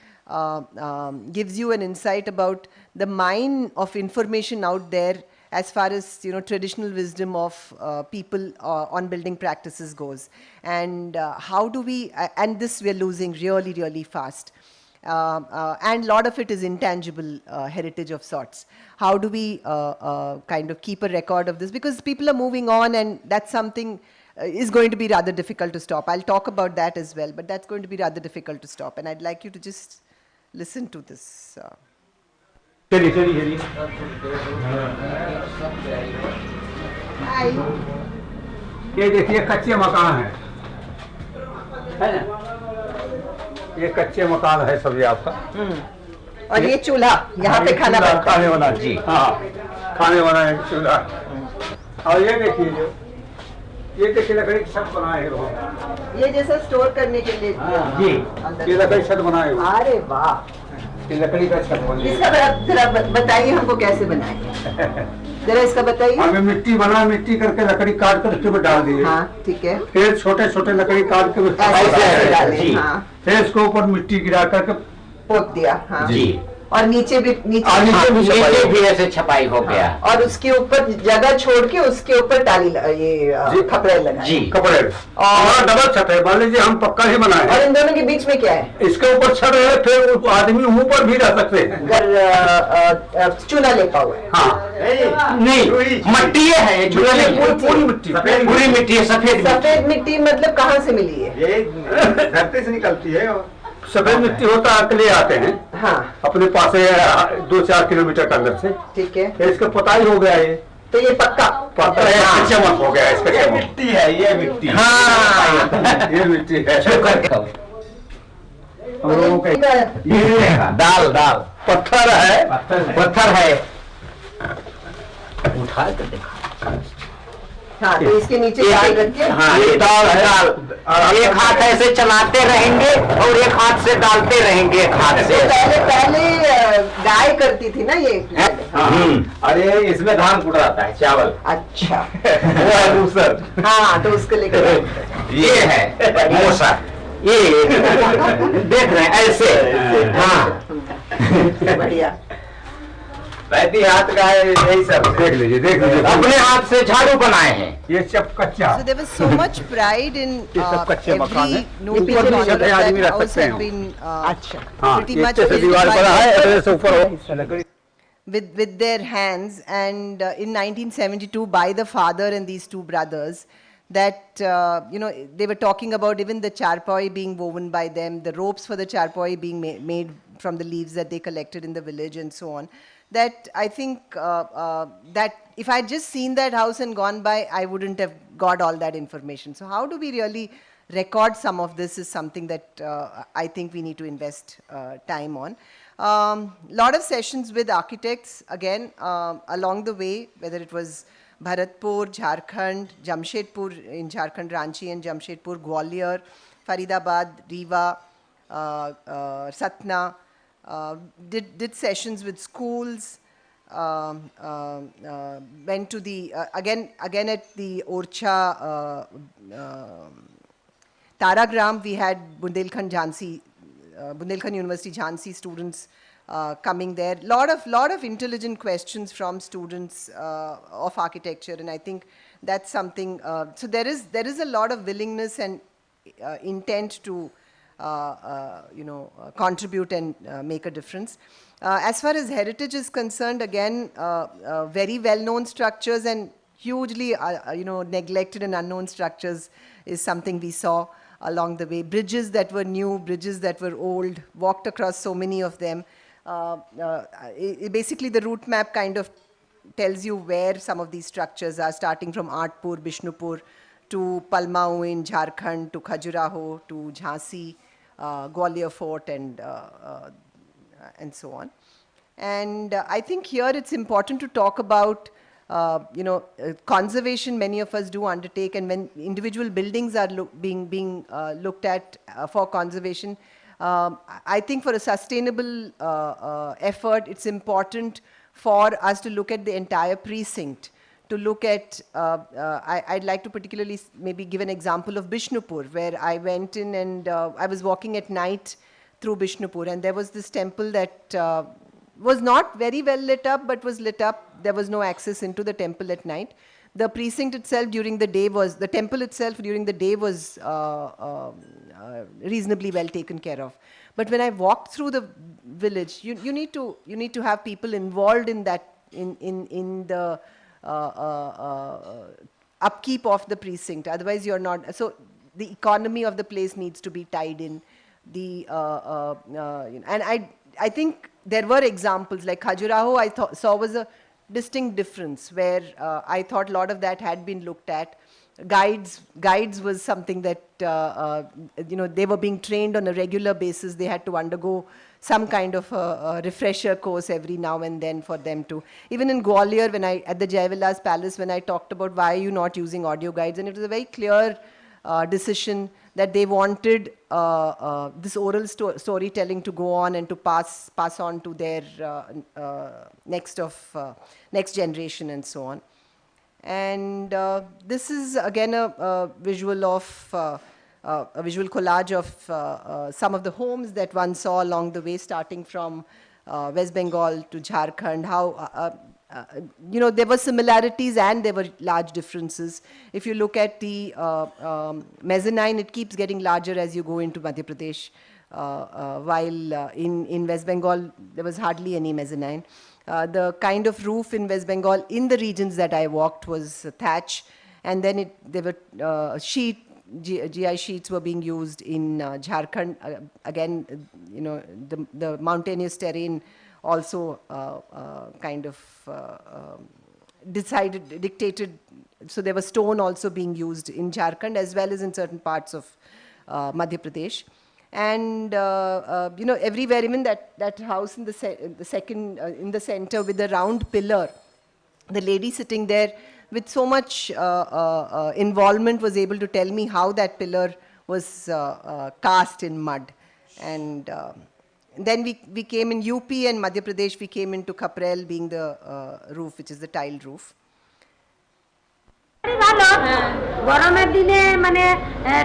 gives you an insight about the mine of information out there as far as traditional wisdom of people on building practices goes. And how do we, and this we're losing really, really fast. And a lot of it is intangible heritage of sorts. How do we kind of keep a record of this? Because people are moving on, and that's something is going to be rather difficult to stop. I'll talk about that as well, but that's going to be rather difficult to stop. And I'd like you to just listen to this. Hi. ये देखिए कच्चे मकान है ना? ये कच्चे मकान है सभी आपका। और ये चूल्हा, यहाँ पे खाना बना जी, हाँ, खाने बना चूल्हा। और ये देखिए ये देखिए लकड़ी की छत बनाए हैं, ये जैसा स्टोर करने के लिए जी, ये लकड़ी छत बनाए हैं। अरे वाह, ये लकड़ी का छत बना। इसका जरा बताइए हमको कैसे बनाए, जरा इसका बताइए। हमें मिट्टी बना, मिट्टी करके लकड़ी काट कर उसके ऊपर डाल दिए। हाँ, ठीक है। फिर छोटे छोटे लकड़ी काट के फिर इसको ऊपर मिट्टी गिरा करके पोत दिया। हाँ जी। और नीचे भी नीचे भी ऐसे छपाई हो गया। और उसके ऊपर जगह छोड़ के उसके ऊपर टाली ये कपड़े लगाए। जी, कपड़े। और डबल छत है, मान लीजिए हम पक्का ही बनाए। और इन दोनों के बीच में क्या है? इसके ऊपर छत है, फिर आदमी ऊपर भी रह सकते हैं अगर चूल्हा लेपा हुआ है। हाँ नहीं, मट्टी है चूल्हा, पूरी मिट्टी, पूरी मिट्टी है, सफेद मिट्टी। मतलब कहाँ से मिली है? ये धरती से निकलती है। सफेद मिट्टी होता है के लिए आते हैं। हाँ अपने पास से 2-4 किलोमीटर के अंदर से। ठीक है, फिर इसका पताई हो गया ये। तो ये पक्का पता है, हाँ। चमक हो गया इसका चमक। मिट्टी है, ये मिट्टी। हाँ ये मिट्टी है। हम लोगों का दाल दाल पत्थर है। पत्थर है। उठा कर देखा। हाँ, तो इसके नीचे दाल रख के हाँ, ये दाल है। दाल एक हाथ ऐसे चलाते रहेंगे और एक हाथ से डालते रहेंगे, एक हाथ से। तो पहले गाय करती थी ना ये। अरे इसमें धान कुट रहता है, चावल। अच्छा वो है दूसर। हाँ, तो उसको लेकर ये है मोसा, ये देख रहे हैं ऐसे। हाँ बढ़िया। बैठी हाथ का है, यही सब देख लीजिए अपने हाथ से झाड़ू बनाए हैं। ये सब कच्चा। So there was so much pride in ये सब कच्चे मकान हैं। every note ऊपर and भी छत है, all आदमी that रख house सकते had हैं। been अच्छा हाँ, pretty ये much से built दीवार by बना है, them ऐसे ऊपर हो। with their hands, and in 1972 by the father and these two brothers, that you know, they were talking about even the charpoy being woven by them, the ropes for the charpoy being made from the leaves that they collected in the village and so on. That I think that if I had just seen that house and gone by, I wouldn't have got all that information. So how do we really record some of this is something that I think we need to invest time on. Lot of sessions with architects, again, along the way, whether it was Bharatpur, Jharkhand, Jamshedpur in Jharkhand, Ranchi and Jamshedpur, Gwalior, Faridabad, Rewa, Satna, did sessions with schools, went to the, again at the Orcha, Taragram, we had Bundelkhand University Jhansi students coming there. Lot of intelligent questions from students of architecture, and I think that's something. So there is a lot of willingness and intent to contribute and make a difference. As far as heritage is concerned, again, very well-known structures and hugely neglected and unknown structures is something we saw along the way. Bridges that were new, bridges that were old, walked across so many of them. Basically, the route map kind of tells you where some of these structures are, starting from Artpur, Bishnupur, to Palmau in Jharkhand, to Khajuraho, to Jhansi, Gwalior Fort, and so on. And I think here it's important to talk about conservation. Many of us do undertake, and when individual buildings are being looked at for conservation, I think for a sustainable effort, it's important for us to look at the entire precinct, to look at, I'd like to particularly maybe give an example of Bishnupur, where I went in and I was walking at night through Bishnupur, and there was this temple that was not very well lit up, but was lit up. There was no access into the temple at night. The precinct itself during the day was, the temple itself during the day was reasonably well taken care of. But when I walked through the village, you need to have people involved in that, in the upkeep of the precinct. Otherwise, you're not. So the economy of the place needs to be tied in. The and I think there were examples like Khajuraho. I saw was a distinct difference where I thought a lot of that had been looked at. Guides was something that they were being trained on a regular basis. They had to undergo some kind of a refresher course every now and then for them to. Even in Gwalior, at the Jaivilas Palace, when I talked about why are you not using audio guides, and it was a very clear decision that they wanted this oral storytelling to go on and to pass on to their next generation and so on. And this is again a visual of a visual collage of some of the homes that one saw along the way, starting from West Bengal to Jharkhand. How there were similarities and there were large differences. If you look at the mezzanine, it keeps getting larger as you go into Madhya Pradesh, while in West Bengal there was hardly any mezzanine. The kind of roof in West Bengal in the regions that I walked was thatch, and then there were sheet GI sheets were being used in Jharkhand. Again, the mountainous terrain also kind of dictated. So there was stone also being used in Jharkhand as well as in certain parts of Madhya Pradesh. And everywhere, even that house in the second in the center with the round pillar, the lady sitting there with so much involvement was able to tell me how that pillar was cast in mud. And then we came in UP and Madhya Pradesh, we came into Khaprel being the roof, which is the tiled roof. ভালো গরমের দিনে মানে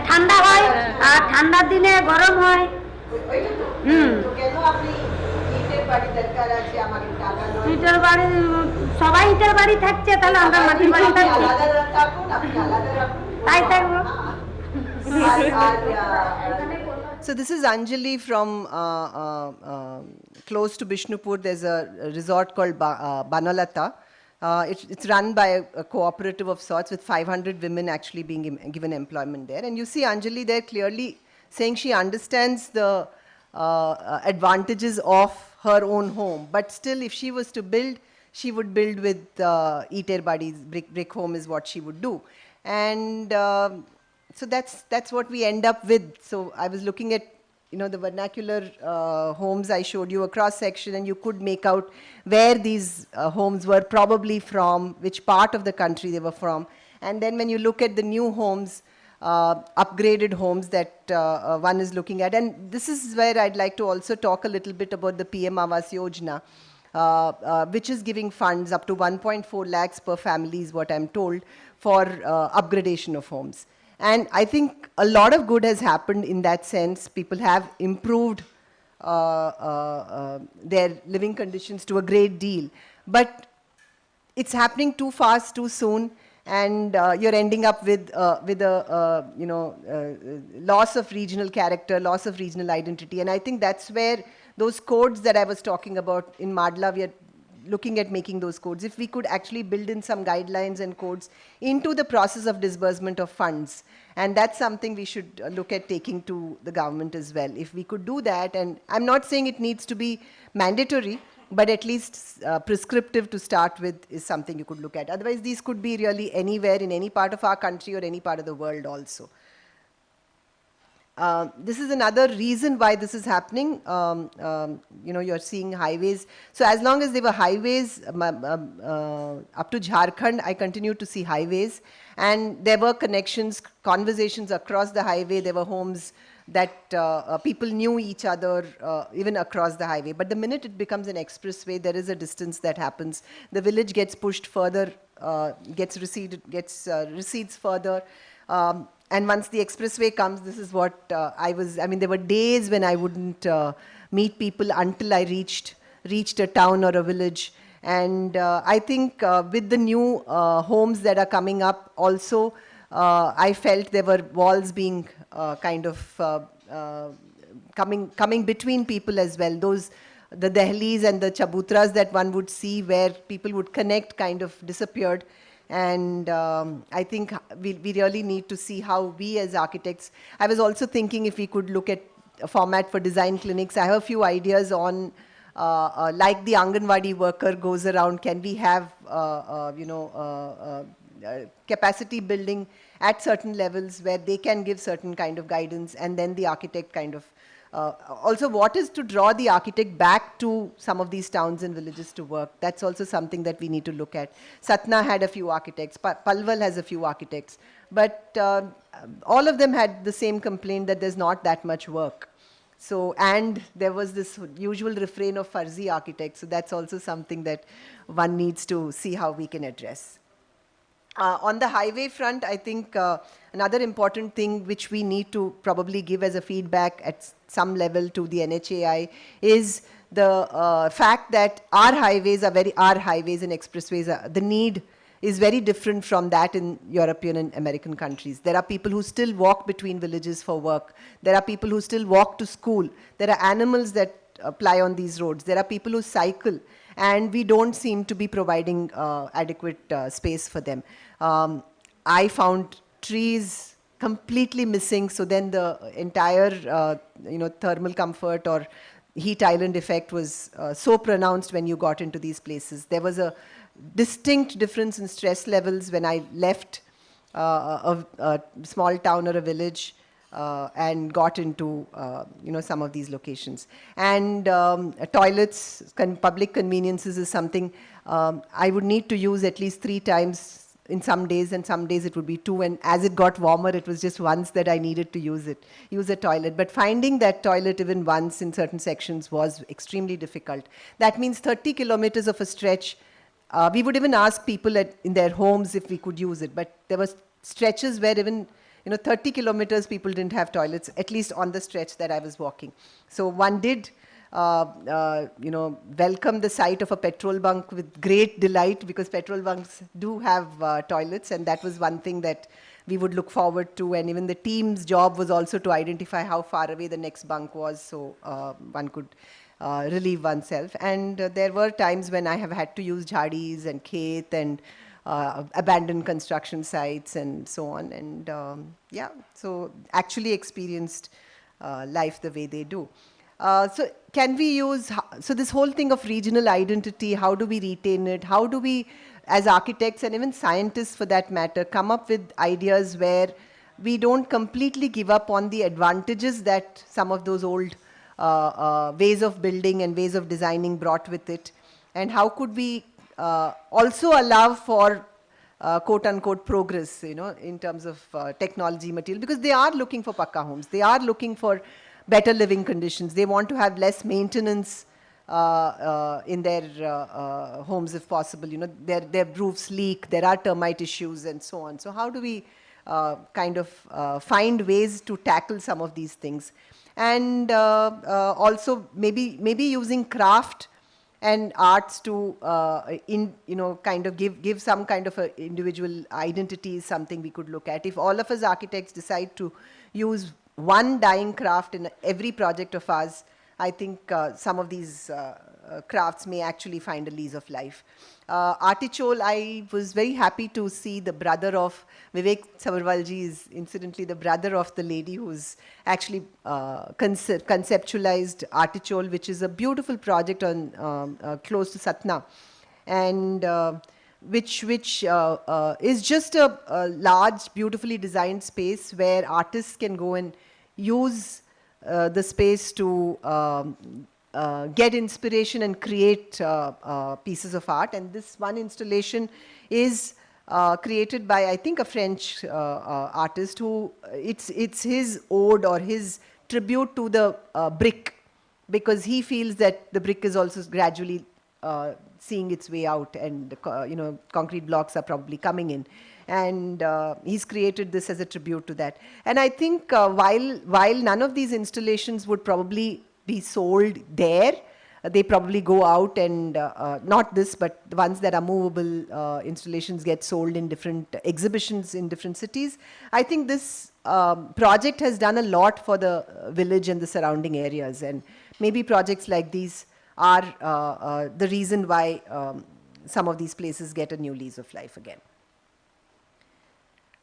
ঠান্ডা হয় আর ঠান্ডার দিনে গরম হয় ইটের বাড়ি সবাই ইটের বাড়ি থাকছে তাহলে আমরা মাটির বাড়ি থাকবো তাই থাকবো So this is Anjali from close to Bishnupur. There's a resort called Banalata. It's run by a cooperative of sorts with 500 women actually being given employment there. And you see Anjali there clearly saying she understands the advantages of her own home. But still, if she was to build, she would build with eater bodies. Brick home is what she would do. And so that's what we end up with. So I was looking at the vernacular homes I showed you, a cross section, and you could make out where these homes were probably from, which part of the country they were from. And then when you look at the new homes, upgraded homes that one is looking at, and this is where I'd like to also talk a little bit about the PM Awas Yojana, which is giving funds up to 1.4 lakhs per family is what I'm told for upgradation of homes. And I think a lot of good has happened in that sense. People have improved their living conditions to a great deal. But it's happening too fast, too soon, and you're ending up with a loss of regional character, loss of regional identity. And I think that's where those codes that I was talking about in Madla, we are looking at making those codes. If we could actually build in some guidelines and codes into the process of disbursement of funds, and that's something we should look at taking to the government as well. If we could do that, and I'm not saying it needs to be mandatory, but at least prescriptive to start with is something you could look at. Otherwise, these could be really anywhere in any part of our country or any part of the world also. This is another reason why this is happening. You're seeing highways. So as long as they were highways up to Jharkhand, I continued to see highways. And there were connections, conversations across the highway. There were homes that people knew each other even across the highway. But the minute it becomes an expressway, there is a distance that happens. The village gets pushed further, recedes further. And once the expressway comes, this is what there were days when I wouldn't meet people until I reached a town or a village. And I think with the new homes that are coming up also, I felt there were walls being kind of coming between people as well. The Dehlis and the Chabutras that one would see where people would connect kind of disappeared. And I think we really need to see how we as architects, I was also thinking if we could look at a format for design clinics. I have a few ideas on, like the Anganwadi worker goes around, can we have, capacity building at certain levels where they can give certain kind of guidance, and then the architect kind of also, what is to draw the architect back to some of these towns and villages to work? That's also something that we need to look at. Satna had a few architects. Palwal has a few architects. But all of them had the same complaint that there's not that much work. So, and there was this usual refrain of Farzi architects. So that's also something that one needs to see how we can address. On the highway front, I think another important thing which we need to probably give as a feedback at some level to the NHAI is the fact that our highways and expressways, the need is very different from that in European and American countries. There are people who still walk between villages for work. There are people who still walk to school. There are animals that ply on these roads. There are people who cycle. And we don't seem to be providing adequate space for them. I found trees completely missing. So then the entire, thermal comfort or heat island effect was so pronounced when you got into these places. There was a distinct difference in stress levels when I left a small town or a village and got into some of these locations. And toilets, public conveniences is something I would need to use at least 3 times in some days, and some days it would be 2. And as it got warmer, it was just once that I needed to use a toilet. But finding that toilet even once in certain sections was extremely difficult. That means 30 kilometers of a stretch. We would even ask people in their homes if we could use it, but there were stretches where even 30 kilometers people didn't have toilets, at least on the stretch that I was walking. So one did welcome the sight of a petrol bunk with great delight, because petrol bunks do have toilets, and that was one thing that we would look forward to. And even the team's job was also to identify how far away the next bunk was, so one could relieve oneself. And there were times when I have had to use jhadis and khet and abandoned construction sites and so on. And so actually experienced life the way they do. So can we use, so this whole thing of regional identity, how do we retain it? How do we, as architects and even scientists for that matter, come up with ideas where we don't completely give up on the advantages that some of those old ways of building and ways of designing brought with it? And how could we also allow for quote unquote progress, in terms of technology, material, because they are looking for pakka homes. They are looking for better living conditions. They want to have less maintenance in their homes if possible. Their roofs leak, there are termite issues and so on. So how do we find ways to tackle some of these things? And also maybe using craft and arts to give some kind of a individual identity is something we could look at. If all of us architects decide to use one dying craft in every project of ours, I think some of these crafts may actually find a lease of life. Artichole, I was very happy to see the brother of Vivek Sabarwalji is incidentally the brother of the lady who's actually conceptualized Artichole, which is a beautiful project on close to Satna, and which is just a large, beautifully designed space where artists can go and use the space to get inspiration and create pieces of art. And this one installation is created by, I think, a French artist who, it's his ode or his tribute to the brick, because he feels that the brick is also gradually seeing its way out, and concrete blocks are probably coming in. And he's created this as a tribute to that. And I think while none of these installations would probably be sold there, they probably go out and, not this, but the ones that are movable installations get sold in different exhibitions in different cities. I think this project has done a lot for the village and the surrounding areas. And maybe projects like these are the reason why some of these places get a new lease of life again.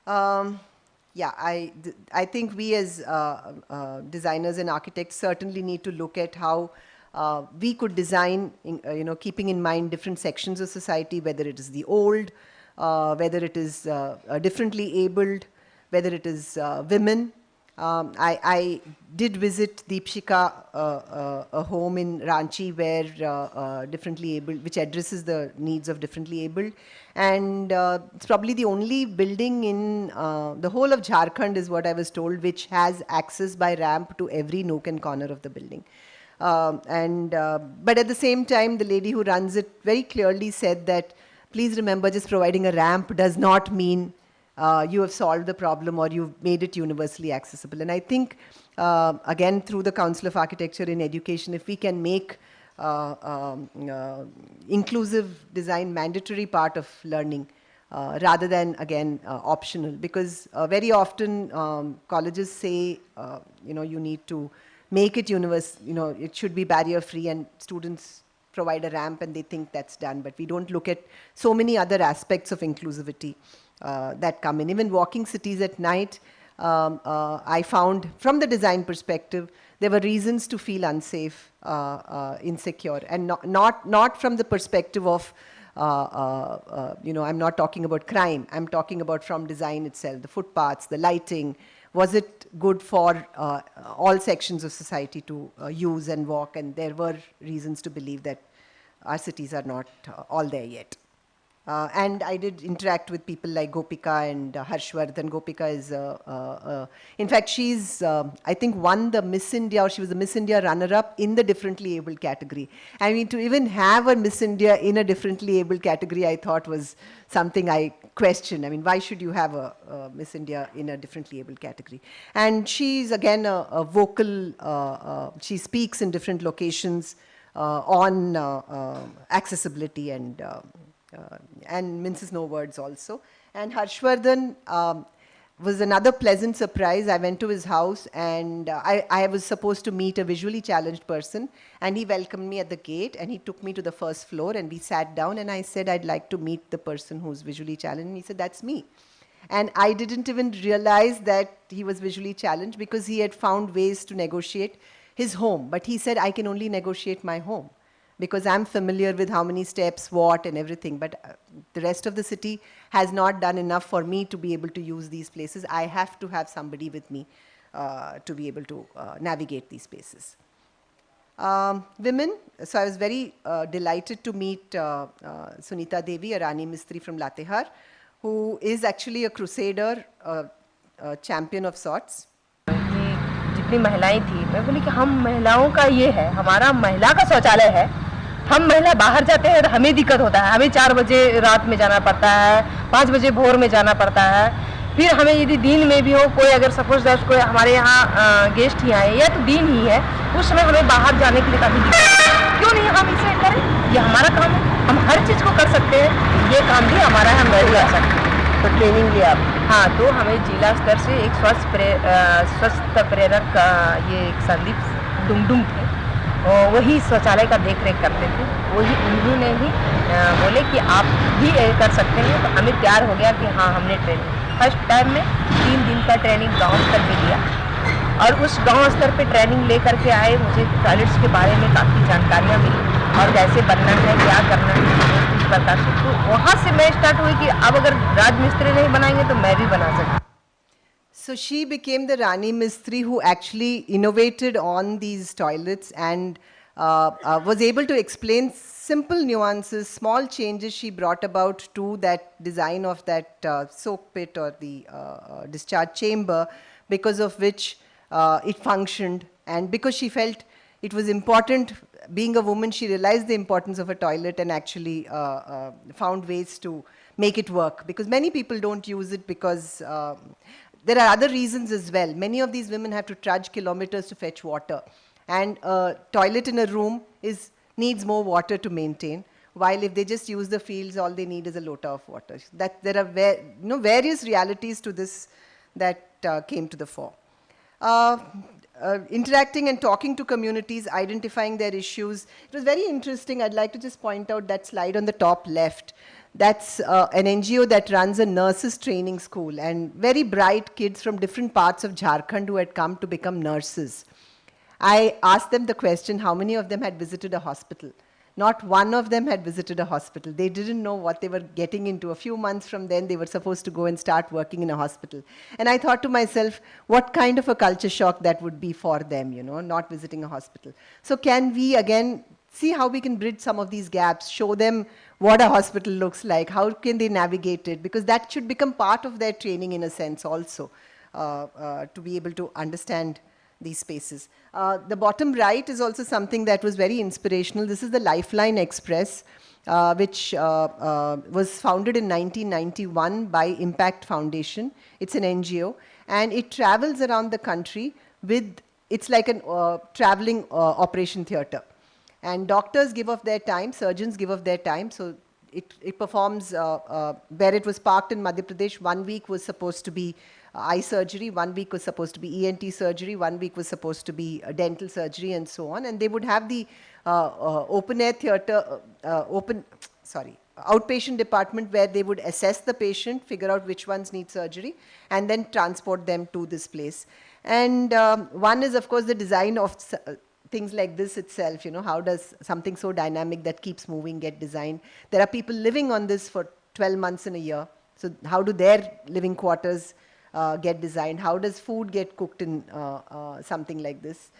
I think we as designers and architects certainly need to look at how we could design, keeping in mind different sections of society, whether it is the old, whether it is differently abled, whether it is women. I did visit Deepshika, a home in Ranchi where differently abled, which addresses the needs of differently abled. And it's probably the only building in the whole of Jharkhand, is what I was told, which has access by ramp to every nook and corner of the building. But at the same time, the lady who runs it very clearly said that, please remember, just providing a ramp does not mean you have solved the problem or you've made it universally accessible. And I think, again, through the Council of Architecture in Education, if we can make inclusive design mandatory part of learning, rather than, again, optional. Because very often colleges say, you need to make it universal, it should be barrier-free, and students provide a ramp and they think that's done. But we don't look at so many other aspects of inclusivity that come in. Even walking cities at night, I found from the design perspective, there were reasons to feel unsafe, insecure, and not from the perspective of, I'm not talking about crime, I'm talking about from design itself, the footpaths, the lighting. Was it good for all sections of society to use and walk? And there were reasons to believe that our cities are not all there yet. And I did interact with people like Gopika and Harshvardhan. Gopika is, in fact, she's, I think, won the Miss India, or she was the Miss India runner-up in the differently abled category. I mean, to even have a Miss India in a differently abled category, I thought was something I questioned. I mean, why should you have a Miss India in a differently abled category? And she's, again, a vocal, she speaks in different locations on accessibility and minces no words also. And Harshvardhan was another pleasant surprise. I went to his house, and I was supposed to meet a visually challenged person, and he welcomed me at the gate, and he took me to the first floor, and we sat down, and I said, I'd like to meet the person who's visually challenged, and he said, that's me. And I didn't even realize that he was visually challenged, because he had found ways to negotiate his home. But he said, I can only negotiate my home, because I'm familiar with how many steps, what, and everything. But the rest of the city has not done enough for me to be able to use these places. I have to have somebody with me to be able to navigate these spaces. Women, so I was very delighted to meet Sunita Devi, a Rani Mistri from Latehar, who is actually a crusader, a champion of sorts. जितनी महिलाएं थी, मैं बोली कि हम महिलाओं का ये है, हमारा महिला का शौचालय है, हम महिला बाहर जाते हैं तो हमें दिक्कत होता है, हमें 4 बजे रात में जाना पड़ता है, 5 बजे भोर में जाना पड़ता है, फिर हमें यदि दिन में भी हो, कोई अगर सपोज दैट कोई हमारे यहाँ गेस्ट ही आए या तो दिन ही है, उस समय हमें बाहर जाने के लिए काफ़ी दिक्कत है। क्यों नहीं हम इसे करें, ये हमारा काम है, हम हर चीज़ को कर सकते हैं, ये काम भी हमारा है, हम नहीं कर सकते। तो ट्रेनिंग लिया आप? हाँ, तो हमें जिला स्तर से एक स्वस्थ प्रेरक ये एक संदीप डुमडुम थे, और वही शौचालय का देख रेख करते थे, वही उन्होंने ही बोले कि आप भी कर सकते हैं। तो हमें तैयार हो गया कि हाँ, हमने ट्रेनिंग फर्स्ट टाइम में 3 दिन का ट्रेनिंग गांव स्तर पे लिया, और उस गांव स्तर पे ट्रेनिंग ले करके आए, मुझे टॉयलेट्स के बारे में काफ़ी जानकारियाँ मिली और कैसे बनना है, क्या करना है, इस प्रकार से। तो वहाँ से मैं स्टार्ट हुई कि अब अगर राजमिस्त्री नहीं बनाएंगे तो मैं भी बना सकती। So she became the Rani Mistri who actually innovated on these toilets and was able to explain simple nuances, small changes she brought about to that design of that soak pit or the discharge chamber, because of which it functioned, and because she felt it was important. Being a woman, she realized the importance of a toilet and actually found ways to make it work, because many people don't use it because there are other reasons as well. Many of these women have to trudge kilometers to fetch water, and a toilet in a room needs more water to maintain, while if they just use the fields, all they need is a lota of water. That there are various realities to this that came to the fore. Interacting and talking to communities, identifying their issues. It was very interesting. I'd like to just point out that slide on the top left. That's an NGO that runs a nurses training school, and very bright kids from different parts of Jharkhand who had come to become nurses. I asked them the question, how many of them had visited a hospital? Not one of them had visited a hospital. They didn't know what they were getting into. A few months from then, they were supposed to go and start working in a hospital. And I thought to myself, what kind of a culture shock that would be for them, not visiting a hospital. So can we, again, see how we can bridge some of these gaps, show them what a hospital looks like, how can they navigate it, because that should become part of their training in a sense also, to be able to understand these spaces. The bottom right is also something that was very inspirational. This is the Lifeline Express, which was founded in 1991 by Impact Foundation. It's an NGO, and it travels around the country with, it's like a traveling operation theater. And doctors give of their time, surgeons give of their time, so it performs, where it was parked in Madhya Pradesh, 1 week was supposed to be eye surgery, 1 week was supposed to be ENT surgery, 1 week was supposed to be dental surgery, and so on. And they would have the open air theater, outpatient department where they would assess the patient, figure out which ones need surgery, and then transport them to this place. And one is, of course, the design of things like this itself. You know, how does something so dynamic that keeps moving get designed? There are people living on this for 12 months in a year. So how do their living quarters get designed? How does food get cooked in something like this?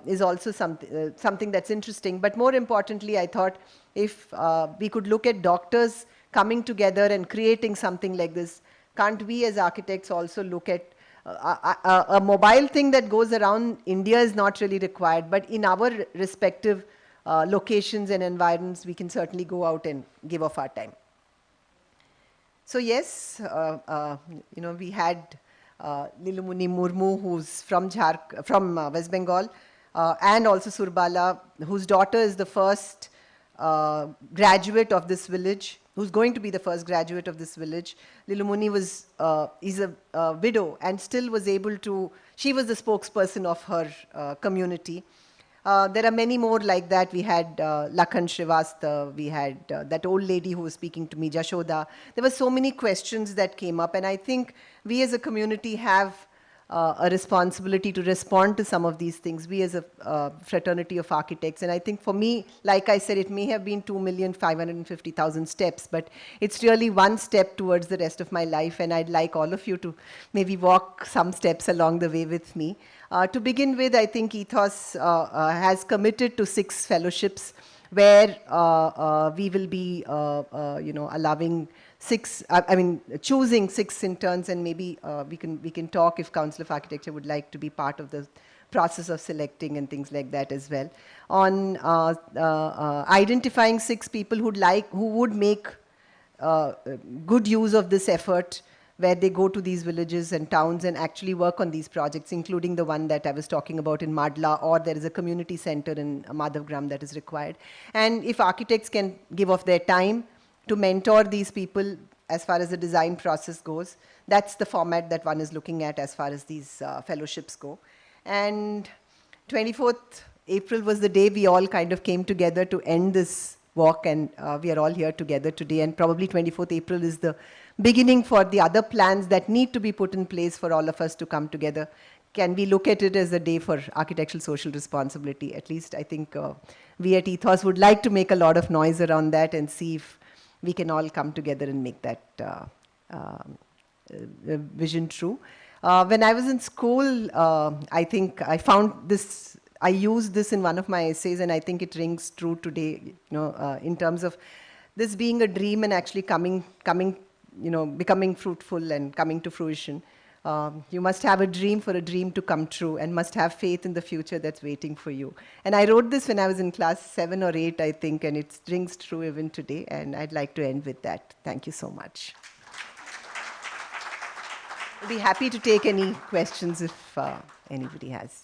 Is also something that's interesting. But more importantly, I thought if we could look at doctors coming together and creating something like this, can't we as architects also look at a mobile thing that goes around India is not really required, but in our respective locations and environments, we can certainly go out and give of our time. So yes, you know, we had Lilumuni Murmu, who's from West Bengal, and also Surbala, whose daughter is the first graduate of this village, who's going to be the first graduate of this village. Lilumuni is a widow and still was able to, she was the spokesperson of her community. There are many more like that. We had Lakhan Srivastava, we had that old lady who was speaking to me, Jashoda. There were so many questions that came up, and I think we as a community have a responsibility to respond to some of these things, we as a fraternity of architects. And I think for me, like I said, it may have been 2,550,000 steps, but it's really one step towards the rest of my life, and I'd like all of you to maybe walk some steps along the way with me. To begin with, I think Ethos has committed to 6 fellowships where we will be, you know, allowing 6, choosing 6 interns, and maybe we can talk if Council of Architecture would like to be part of the process of selecting and things like that as well. On identifying 6 people who would make good use of this effort, where they go to these villages and towns and actually work on these projects, including the one that I was talking about in Madla, or there is a community center in Madhavgram that is required. And if architects can give of their time to mentor these people as far as the design process goes, that's the format that one is looking at as far as these fellowships go. And 24th April was the day we all kind of came together to end this walk, and we are all here together today, and probably 24th April is the beginning for the other plans that need to be put in place for all of us to come together. Can we look at it as a day for architectural social responsibility? At least I think we at Ethos would like to make a lot of noise around that and see if we can all come together and make that vision true. When I was in school, I think I found this, I used this in one of my essays, and I think it rings true today, you know, in terms of this being a dream and actually you know, becoming fruitful and coming to fruition. You must have a dream for a dream to come true, and must have faith in the future that's waiting for you. And I wrote this when I was in class 7 or 8, I think, and it rings true even today, and I'd like to end with that. Thank you so much. I'd be happy to take any questions if anybody has.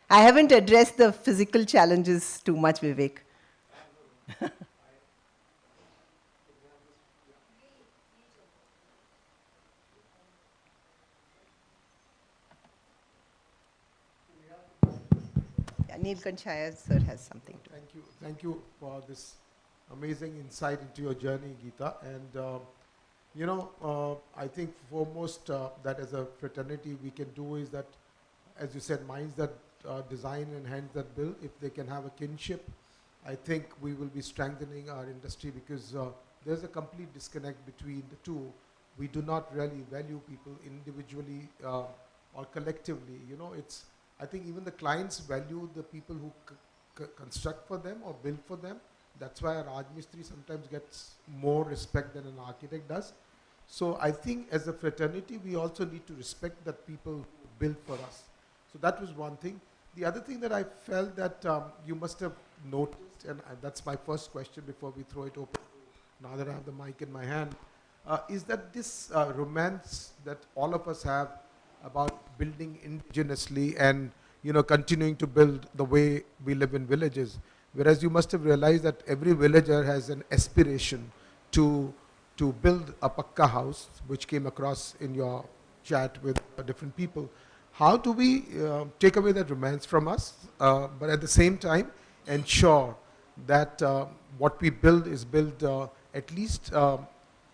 I haven't addressed the physical challenges too much, Vivek. Neelkanth sir has something to. Thank you for this amazing insight into your journey, Geeta. And you know, I think foremost that as a fraternity we can do is that, as you said, minds that design and hands that build, if they can have a kinship, I think we will be strengthening our industry, because there's a complete disconnect between the two. We do not really value people individually or collectively. You know, it's, I think even the clients value the people who construct for them or build for them. That's why a Rajmistri sometimes gets more respect than an architect does. So I think as a fraternity, we also need to respect that people who build for us. So that was one thing. The other thing that I felt that you must have noticed, and that's my first question before we throw it open, now that I have the mic in my hand, is that this romance that all of us have about building indigenously and, you know, continuing to build the way we live in villages. Whereas you must have realized that every villager has an aspiration to build a pakka house, which came across in your chat with different people. How do we take away that romance from us, but at the same time ensure that what we build is built at least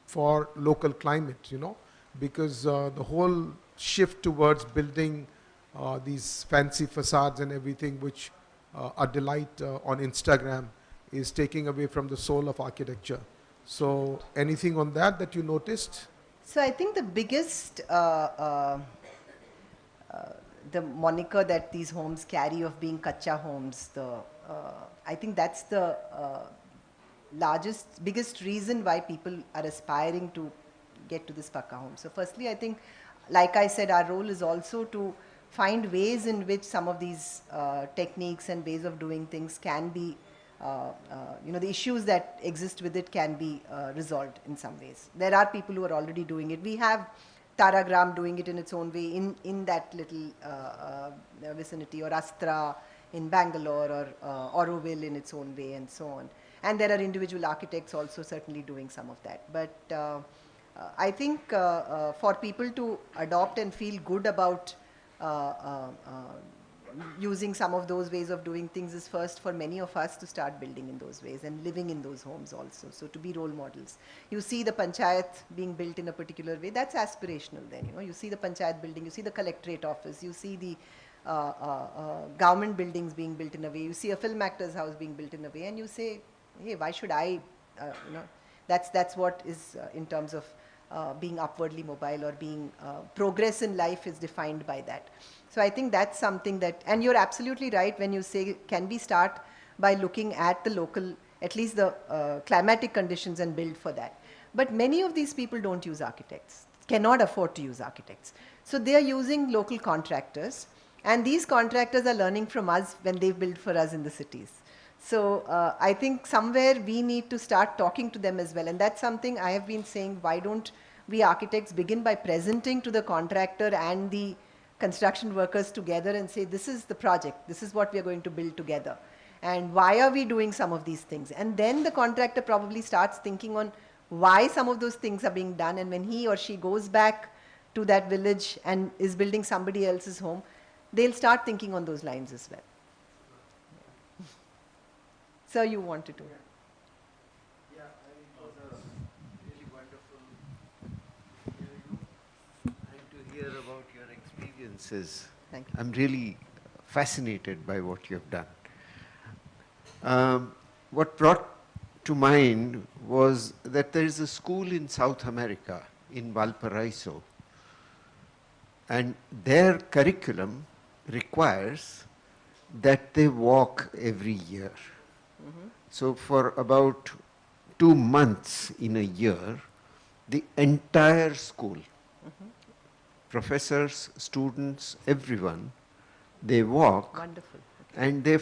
for local climate, you know, because the whole shift towards building these fancy facades and everything which are delight on Instagram is taking away from the soul of architecture. So anything on that that you noticed? So I think the biggest, the moniker that these homes carry of being kacha homes, I think that's the biggest reason why people are aspiring to get to this pakka home. So firstly, I think, like I said, our role is also to find ways in which some of these techniques and ways of doing things can be, you know, the issues that exist with it can be resolved in some ways. There are people who are already doing it. We have Taragram doing it in its own way in that little vicinity, or Astra in Bangalore, or Auroville in its own way, and so on. And there are individual architects also certainly doing some of that. But I think for people to adopt and feel good about using some of those ways of doing things is first for many of us to start building in those ways and living in those homes also. So to be role models. You see the panchayat being built in a particular way, that's aspirational then, you know. You see the panchayat building, you see the collectorate office, you see the government buildings being built in a way, you see a film actor's house being built in a way, and you say, hey, why should I, you know, that's what is in terms of being upwardly mobile, or being progress in life is defined by that. So I think that's something that, and you're absolutely right when you say, can we start by looking at the local, at least the climatic conditions, and build for that. But many of these people don't use architects, cannot afford to use architects. So they are using local contractors, and these contractors are learning from us when they build for us in the cities. So I think somewhere we need to start talking to them as well. And that's something I have been saying, why don't we architects begin by presenting to the contractor and the construction workers together and say, this is the project, this is what we are going to build together. And why are we doing some of these things? And then the contractor probably starts thinking on why some of those things are being done. And when he or she goes back to that village and is building somebody else's home, they'll start thinking on those lines as well. Sir, you wanted to. Yeah, it was a really wonderful and to hear about your experiences. Thank you. I'm really fascinated by what you've done. What brought to mind was that there is a school in South America, in Valparaiso, and their curriculum requires that they walk every year. So for about 2 months in a year, the entire school, professors, students, everyone, they walk. Wonderful. And they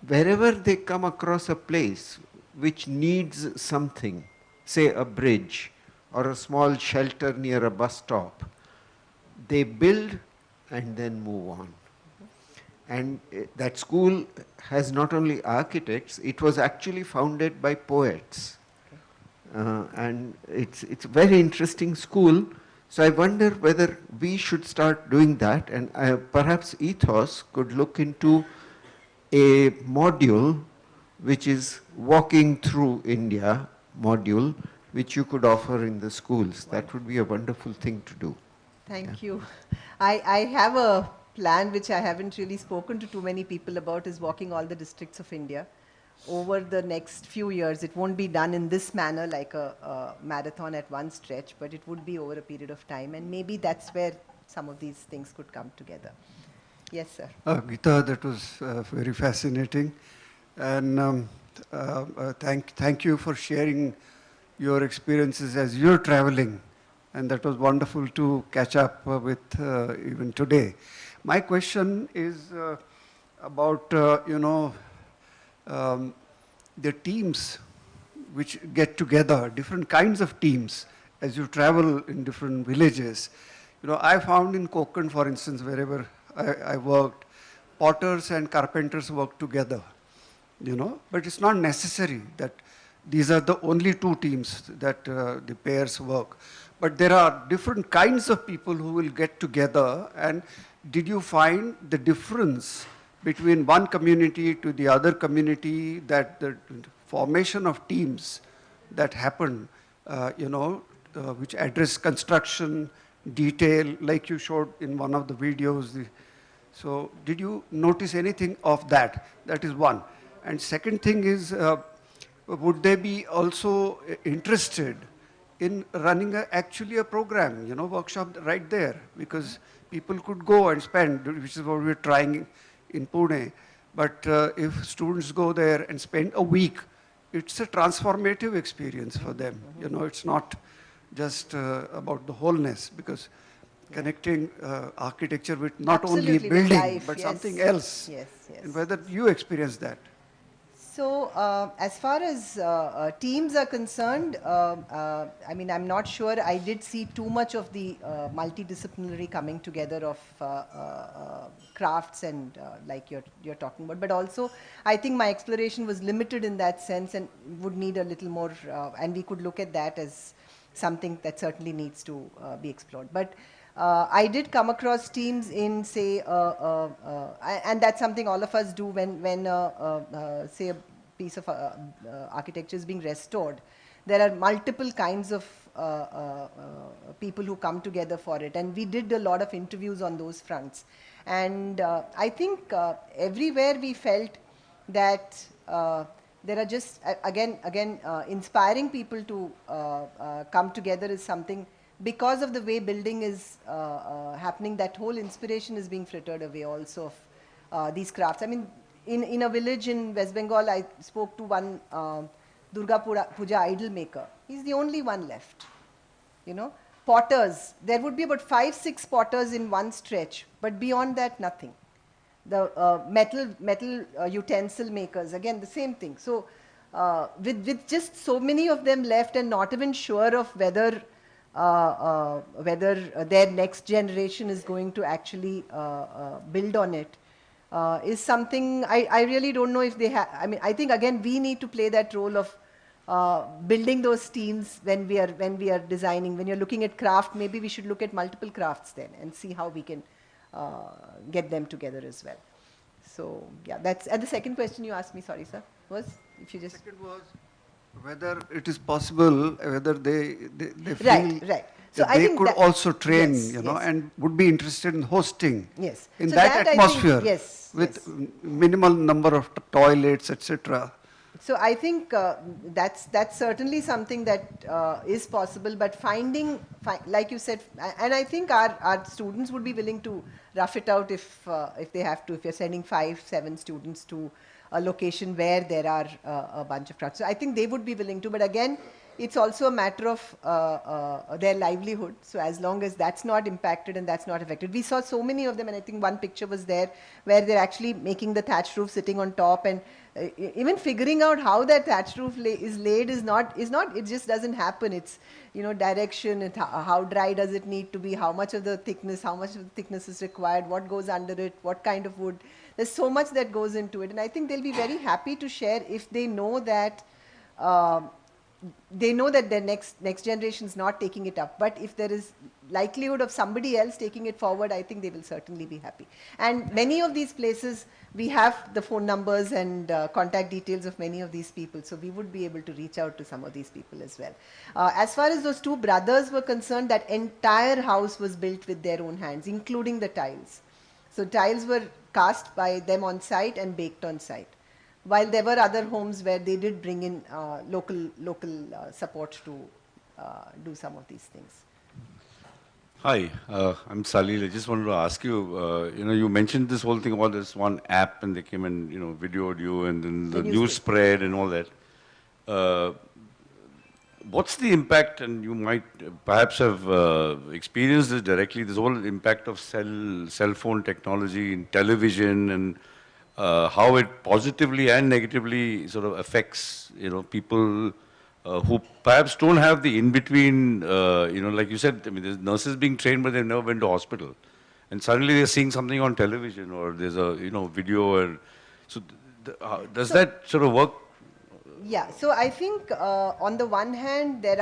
wherever they come across a place which needs something, say a bridge or a small shelter near a bus stop, they build and then move on. And that school has not only architects, it was actually founded by poets. And it's a very interesting school. So I wonder whether we should start doing that, and perhaps Ethos could look into a module which is walking through India module, which you could offer in the schools. That would be a wonderful thing to do. Thank you. I have a plan which I haven't really spoken to too many people about, is walking all the districts of India over the next few years. It won't be done in this manner like a marathon at one stretch, but it would be over a period of time, and maybe that's where some of these things could come together. Yes, sir. Gita, that was very fascinating, and thank you for sharing your experiences as you're traveling, and that was wonderful to catch up with even today. My question is about, the teams which get together, different kinds of teams as you travel in different villages. I found in Konkan, for instance, wherever I worked, potters and carpenters work together, but it's not necessary that these are the only two teams that the pairs work. But there are different kinds of people who will get together. And did you find the difference between one community to the other community, that the formation of teams that happened, which address construction, detail, like you showed in one of the videos. So did you notice anything of that? That is one. And second thing is, would they be also interested in running actually a program, workshop right there? Because people could go and spend, which is what we're trying in Pune. But if students go there and spend a week, it's a transformative experience for them. It's not just about the wholeness, because connecting architecture with not Absolutely, only with building, life, but yes. something else. Yes, yes. And whether you experience that. So, as far as teams are concerned, I mean, I'm not sure I did see too much of the multidisciplinary coming together of crafts and like you're talking about. But also, I think my exploration was limited in that sense and would need a little more, and we could look at that as something that certainly needs to be explored. But I did come across teams in, say, and that's something all of us do when say, a piece of architecture is being restored. There are multiple kinds of people who come together for it, and we did a lot of interviews on those fronts. And I think everywhere we felt that there are just, again, inspiring people to come together is something. Because of the way building is happening, that whole inspiration is being frittered away also of these crafts. I mean, in a village in West Bengal, I spoke to one Durga Puja idol maker. He's the only one left. Potters, there would be about 5-6 potters in one stretch, but beyond that, nothing. The metal utensil makers, again, the same thing. So with just so many of them left and not even sure of whether their next generation is going to actually build on it, is something I really don't know if they have. I mean, I think again we need to play that role of building those teams when we are designing. When you're looking at craft, maybe we should look at multiple crafts then and see how we can get them together as well. So yeah, that's. And the second question you asked me, sorry sir, was if you just. Second was whether it is possible, whether they feel right. So that I they think could that, also train, yes, yes. and would be interested in hosting yes. in so that atmosphere, yes, with yes. minimal number of toilets, etc. So I think that's certainly something that is possible, but finding, like you said, and I think our students would be willing to rough it out if they have to. If you're sending 5-7 students to a location where there are a bunch of crowds, so I think they would be willing to. But again, it's also a matter of their livelihood. So as long as that's not impacted and that's not affected, we saw so many of them, and I think one picture was there where they're actually making the thatched roof sitting on top, and even figuring out how that thatched roof is laid is not, it just doesn't happen. It's, direction, how dry does it need to be, how much of the thickness is required, what goes under it, what kind of wood. There's so much that goes into it, and I think they'll be very happy to share if they know that their next generation is not taking it up. But if there is likelihood of somebody else taking it forward, I think they will certainly be happy. And many of these places, we have the phone numbers and contact details of many of these people, so we would be able to reach out to some of these people as well. As far as those two brothers were concerned, that entire house was built with their own hands, including the tiles. So tiles were cast by them on site and baked on site, while there were other homes where they did bring in local support to do some of these things. Hi, I'm Salil. I just wanted to ask you, you mentioned this whole thing about this one app, and they came and, videoed you, and then the news spread and all that. What's the impact, and you might perhaps have experienced this directly, this whole impact of cell phone technology in television, and how it positively and negatively sort of affects, people who perhaps don't have the in-between, like you said, I mean, there's nurses being trained, but they've never been to hospital. And suddenly they're seeing something on television, or there's a, video, and so does that sort of work? Yeah, so I think on the one hand, there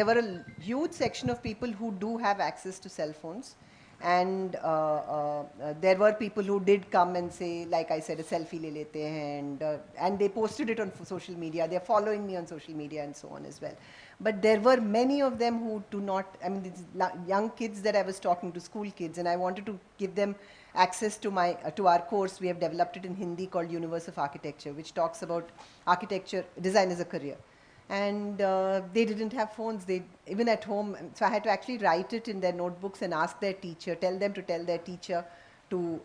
were a huge section of people who do have access to cell phones, And there were people who did come and say, like I said, a selfie le lete hain, and they posted it on social media. They're following me on social media and so on as well. But there were many of them who do not, I mean, these young kids that I was talking to, school kids, and I wanted to give them access to to our course. We have developed it in Hindi called Universe of Architecture, which talks about architecture, design as a career. And they didn't have phones, even at home. So I had to actually write it in their notebooks and ask their teacher, tell them to tell their teacher to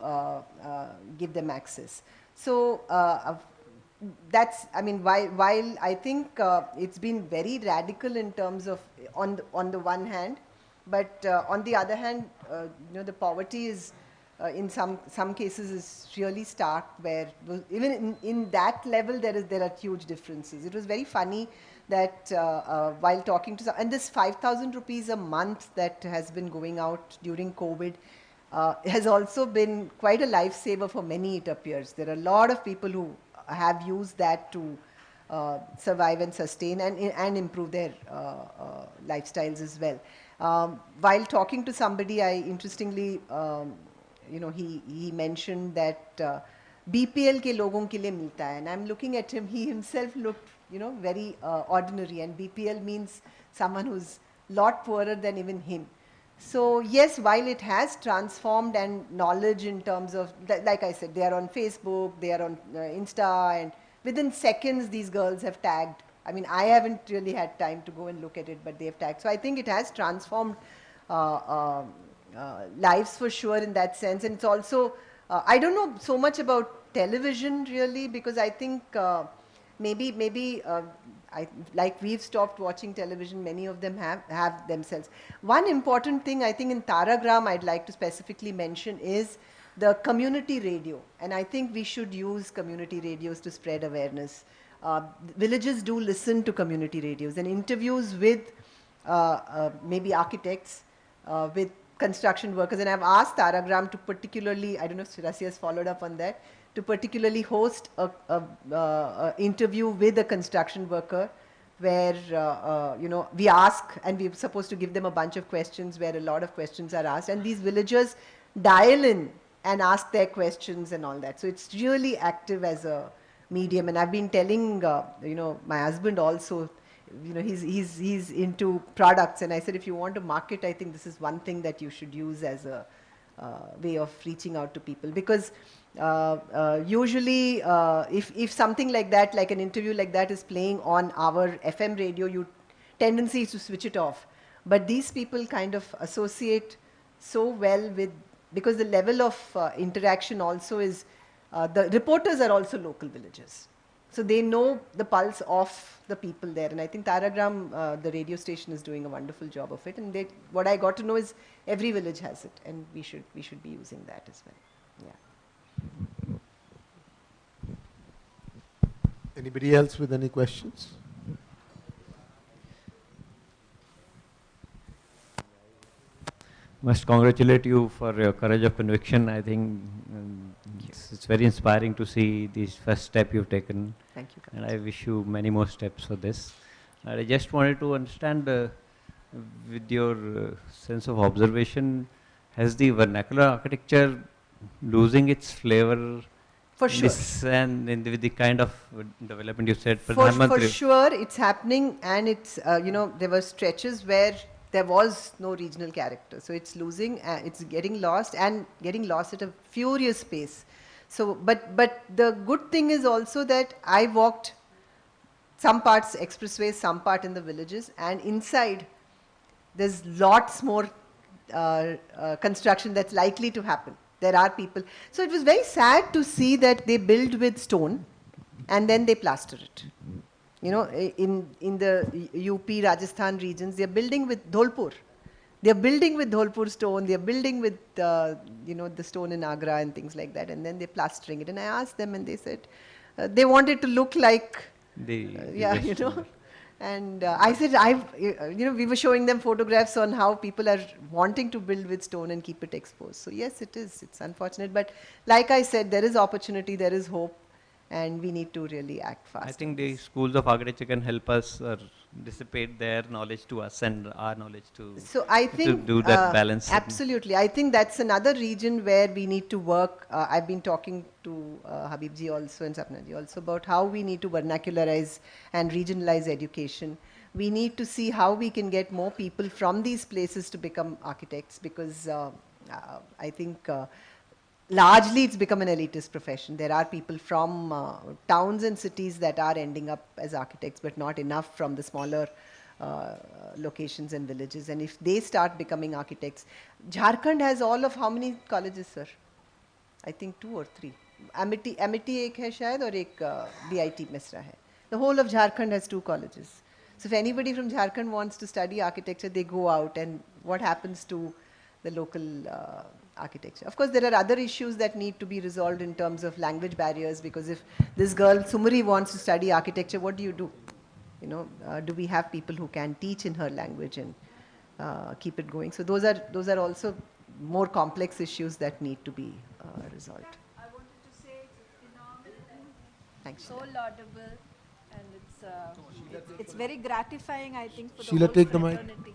give them access. So that's, I mean, while I think it's been very radical in terms of, on the one hand, but on the other hand, you know, the poverty is, in some cases is really stark, where even in that level there are huge differences. It was very funny that while talking to some, and this 5,000 rupees a month that has been going out during COVID has also been quite a lifesaver for many, it appears. There are a lot of people who have used that to survive and sustain and improve their lifestyles as well. While talking to somebody, I interestingly, you know, he mentioned that BPL ke logon ke liye milta hai, and I'm looking at him, he himself looked, you know, very ordinary, and BPL means someone who's lot poorer than even him. So yes, while it has transformed, and knowledge in terms of, like I said, they are on Facebook, they are on Insta, and within seconds these girls have tagged. I mean, I haven't really had time to go and look at it, but they have tagged. So I think it has transformed lives for sure in that sense. And it's also, I don't know so much about television really, because I think maybe like we've stopped watching television, many of them have themselves. One important thing I think in Taragram I'd like to specifically mention is the community radio, and I think we should use community radios to spread awareness. Villages do listen to community radios, and interviews with maybe architects, with construction workers, and I've asked Taragram to particularly, I don't know if Surasi has followed up on that, to particularly host a interview with a construction worker where, you know, we ask, and we're supposed to give them a bunch of questions where a lot of questions are asked, and these villagers dial in and ask their questions and all that. So it's really active as a medium, and I've been telling, you know, my husband also, you know, he's into products, and I said, if you want to market, I think this is one thing that you should use as a way of reaching out to people, because usually if something like that, like an interview like that is playing on our FM radio, your tendency is to switch it off. But these people kind of associate so well with, because the level of interaction also is, the reporters are also local villagers. So they know the pulse of the people there. And I think Taragram, the radio station, is doing a wonderful job of it. And what I got to know is every village has it, and we should be using that as well. Yeah. Anybody else with any questions? Must congratulate you for your courage of conviction. I think it's very inspiring to see this first step you've taken. Thank you. And I wish you many more steps for this. I just wanted to understand, with your sense of observation, has the vernacular architecture losing its flavor? For sure. And with the kind of development you said, for sure, it's happening, and it's, you know, there were stretches where there was no regional character. So it's losing, it's getting lost, and getting lost at a furious pace. So, but the good thing is also that I walked some parts expressways, some part in the villages, and inside there's lots more construction that's likely to happen. There are people. So it was very sad to see that they build with stone and then they plaster it. You know, in the UP, Rajasthan regions, they're building with Dholpur. They're building with Dholpur stone, they're building with, you know, the stone in Agra and things like that, and then they're plastering it. And I asked them, and they said, they wanted to look like, yeah, you know. And I said, you know, we were showing them photographs on how people are wanting to build with stone and keep it exposed. So yes, it is. It's unfortunate. But like I said, there is opportunity, there is hope, and we need to really act fast. I think the schools of architecture can help us dissipate their knowledge to us and our knowledge to, so I think, do that balance. Absolutely. I think that's another region where we need to work. I've been talking to Habibji also and Sapnaji also about how we need to vernacularize and regionalize education. We need to see how we can get more people from these places to become architects, because I think largely it's become an elitist profession. There are people from towns and cities that are ending up as architects, but not enough from the smaller locations and villages. And if they start becoming architects, Jharkhand has all of how many colleges, sir? I think 2 or 3. Amity एक है शायद और एक BIT Mishra है. The whole of Jharkhand has 2 colleges. So if anybody from Jharkhand wants to study architecture, they go out, and what happens to the local architecture? Of course, there are other issues that need to be resolved in terms of language barriers, because if this girl Sumari wants to study architecture, what do you do? You know, do we have people who can teach in her language and keep it going? So those are also more complex issues that need to be resolved. I wanted to say it's phenomenal, Thanks. so laudable, and it's very gratifying, I think, for the Sheila, whole take the mic. fraternity.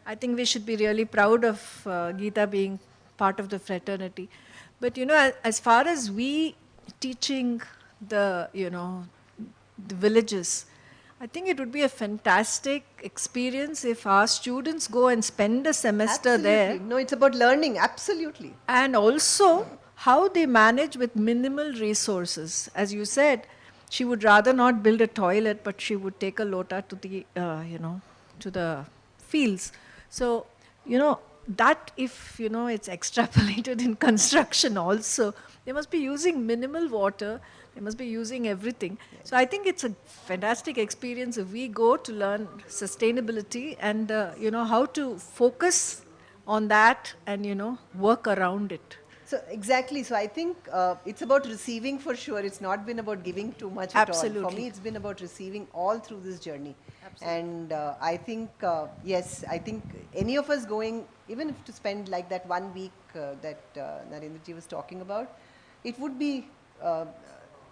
I think we should be really proud of Geeta being part of the fraternity. But you know, as far as we teaching the the villages, I think it would be a fantastic experience if our students go and spend a semester there. Absolutely. No, it's about learning, absolutely. And also how they manage with minimal resources. As you said, she would rather not build a toilet, but she would take a lota to the, to the fields. So, that if, it's extrapolated in construction also, they must be using minimal water. They must be using everything. So I think it's a fantastic experience if we go to learn sustainability and, how to focus on that and, work around it. So exactly. So I think it's about receiving for sure. It's not been about giving too much at all. Absolutely. For me, it's been about receiving all through this journey. Absolutely. And I think, yes, I think any of us going, even if to spend like that 1 week that Narendraji was talking about, it would be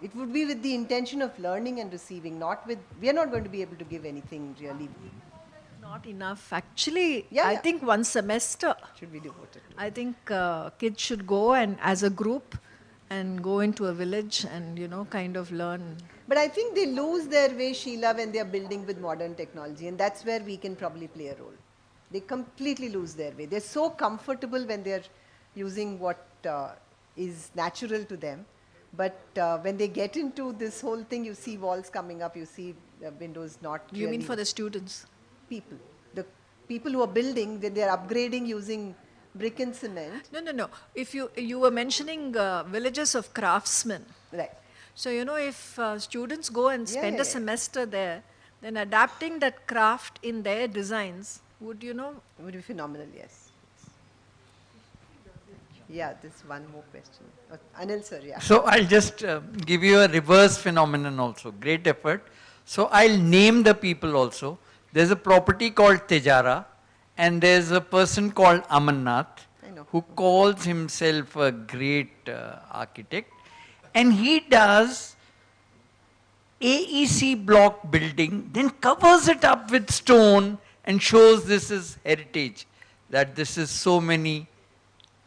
with the intention of learning and receiving, not with, we are not going to be able to give anything really. Not enough. Actually, I think 1 semester should be devoted. I think kids should go and as a group and go into a village and, kind of learn. But I think they lose their way, Sheila, when they are building with modern technology, and that's where we can probably play a role. They completely lose their way. They're so comfortable when they're using what is natural to them. But when they get into this whole thing, you see walls coming up, you see windows not You mean for the students? People. The people who are building, when they're upgrading using brick and cement. No. If you were mentioning villages of craftsmen. Right. So, if students go and spend a semester there, then adapting that craft in their designs would, would be phenomenal, yes. Yeah, there's one more question. Anil sir, yeah. So I'll just give you a reverse phenomenon also. Great effort. So I'll name the people also. There's a property called Tejara, and there's a person called Amannath, who calls himself a great architect, and he does AEC block building, then covers it up with stone and shows this is heritage, that this is so many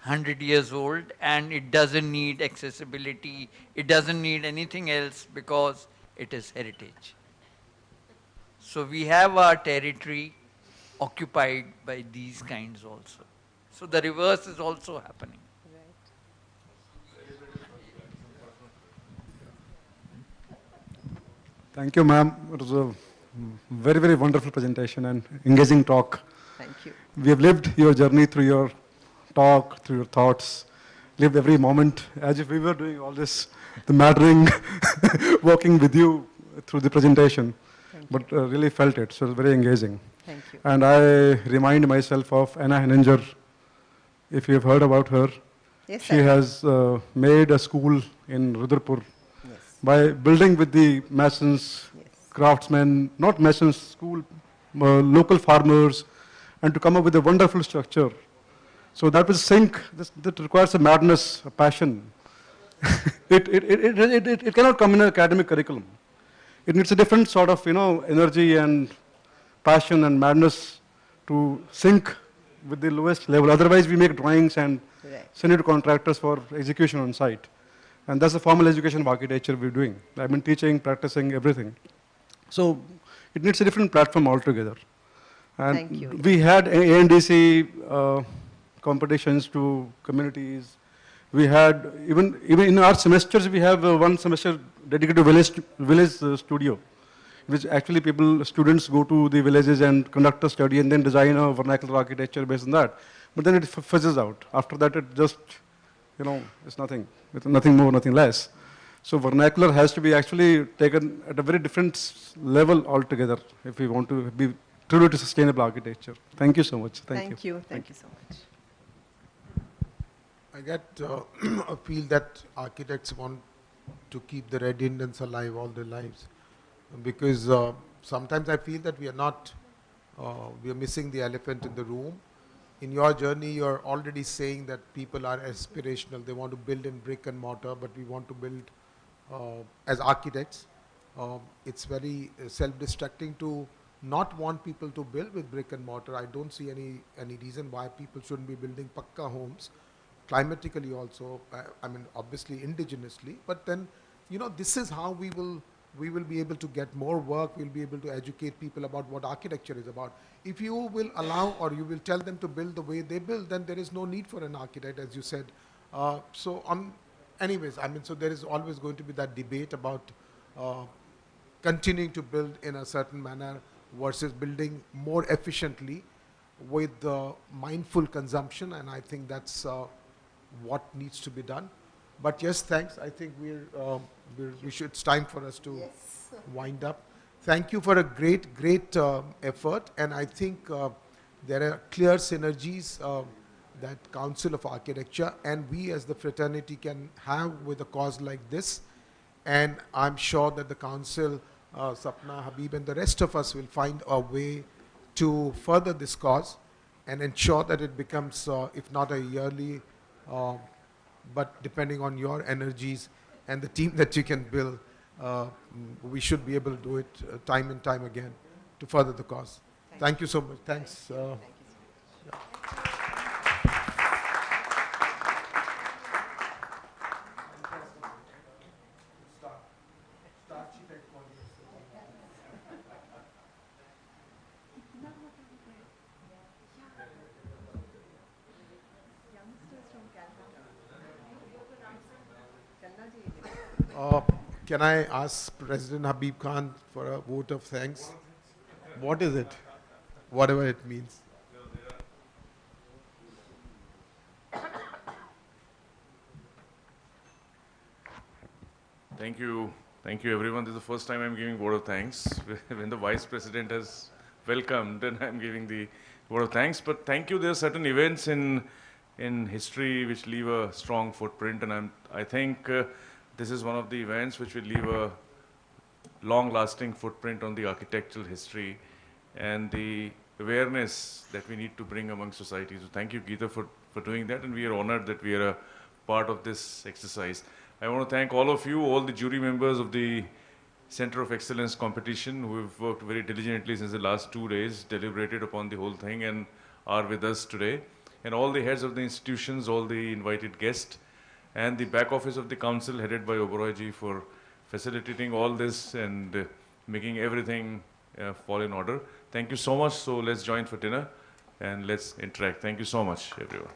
100 years old and it doesn't need accessibility, it doesn't need anything else because it is heritage. So we have our territory occupied by these kinds also. So the reverse is also happening. Thank you, ma'am. It was a very, very wonderful presentation and engaging talk. Thank you. We have lived your journey through your talk, through your thoughts, lived every moment as if we were doing all this, the mattering, working with you through the presentation. But really felt it, so it was very engaging. Thank you. And I remind myself of Anna Henninger. If you have heard about her, yes, she has made a school in Rudrapur by building with the masons, craftsmen, not masons, school, local farmers, and to come up with a wonderful structure. So that will sink, that requires a madness, a passion. It cannot come in an academic curriculum. It needs a different sort of, energy and passion and madness to sync with the lowest level. Otherwise, we make drawings and send it to contractors for execution on site. And that's the formal education of architecture we're doing. I've been teaching, practicing, everything. So it needs a different platform altogether. And Thank you. we had ANDC competitions to communities. We had, even in our semesters, we have one semester dedicated to village studio, which actually students go to the villages and conduct a study and then design a vernacular architecture based on that. But then it fizzes out. After that, it just, it's nothing. It's nothing more, nothing less. So vernacular has to be actually taken at a very different level altogether if we want to be truly to sustainable architecture. Thank you so much. Thank you. Thank you so much. I get a feel that architects want to keep the red Indians alive all their lives, because sometimes I feel that we are missing the elephant in the room. In your journey, you're already saying that people are aspirational. They want to build in brick and mortar, but we want to build as architects. It's very self-destructing to not want people to build with brick and mortar. I don't see any reason why people shouldn't be building pakka homes, climatically also, I mean, obviously indigenously, but then, this is how we will be able to get more work, we'll be able to educate people about what architecture is about. If you will allow or you will tell them to build the way they build, then there is no need for an architect, as you said. Anyways, I mean, so there is always going to be that debate about continuing to build in a certain manner versus building more efficiently with mindful consumption, and I think that's what needs to be done. But yes, thanks. I think it's time for us to wind up. Thank you for a great effort, and I think there are clear synergies that Council of Architecture and we as the fraternity can have with a cause like this, and I'm sure that the Council, Sapna, Habib, and the rest of us will find a way to further this cause and ensure that it becomes, if not a yearly, but depending on your energies and the team that you can build, we should be able to do it time and time again to further the cause. Thank you so much. Thanks. Can I ask President Habib Khan for a vote of thanks? What is it? Whatever it means. Thank you. Thank you, everyone. This is the first time I'm giving vote of thanks. When the Vice President has welcomed, then I'm giving the vote of thanks. But thank you. There are certain events in history which leave a strong footprint, and I think this is one of the events which will leave a long-lasting footprint on the architectural history and the awareness that we need to bring among society. So thank you, Geeta, for doing that, and we are honored that we are a part of this exercise. I want to thank all of you, all the jury members of the Center of Excellence competition who have worked very diligently since the last 2 days, deliberated upon the whole thing and are with us today, and all the heads of the institutions, all the invited guests, and the back office of the council headed by Oberoi ji for facilitating all this and making everything fall in order. Thank you so much. So let's join for dinner and let's interact. Thank you so much, everyone.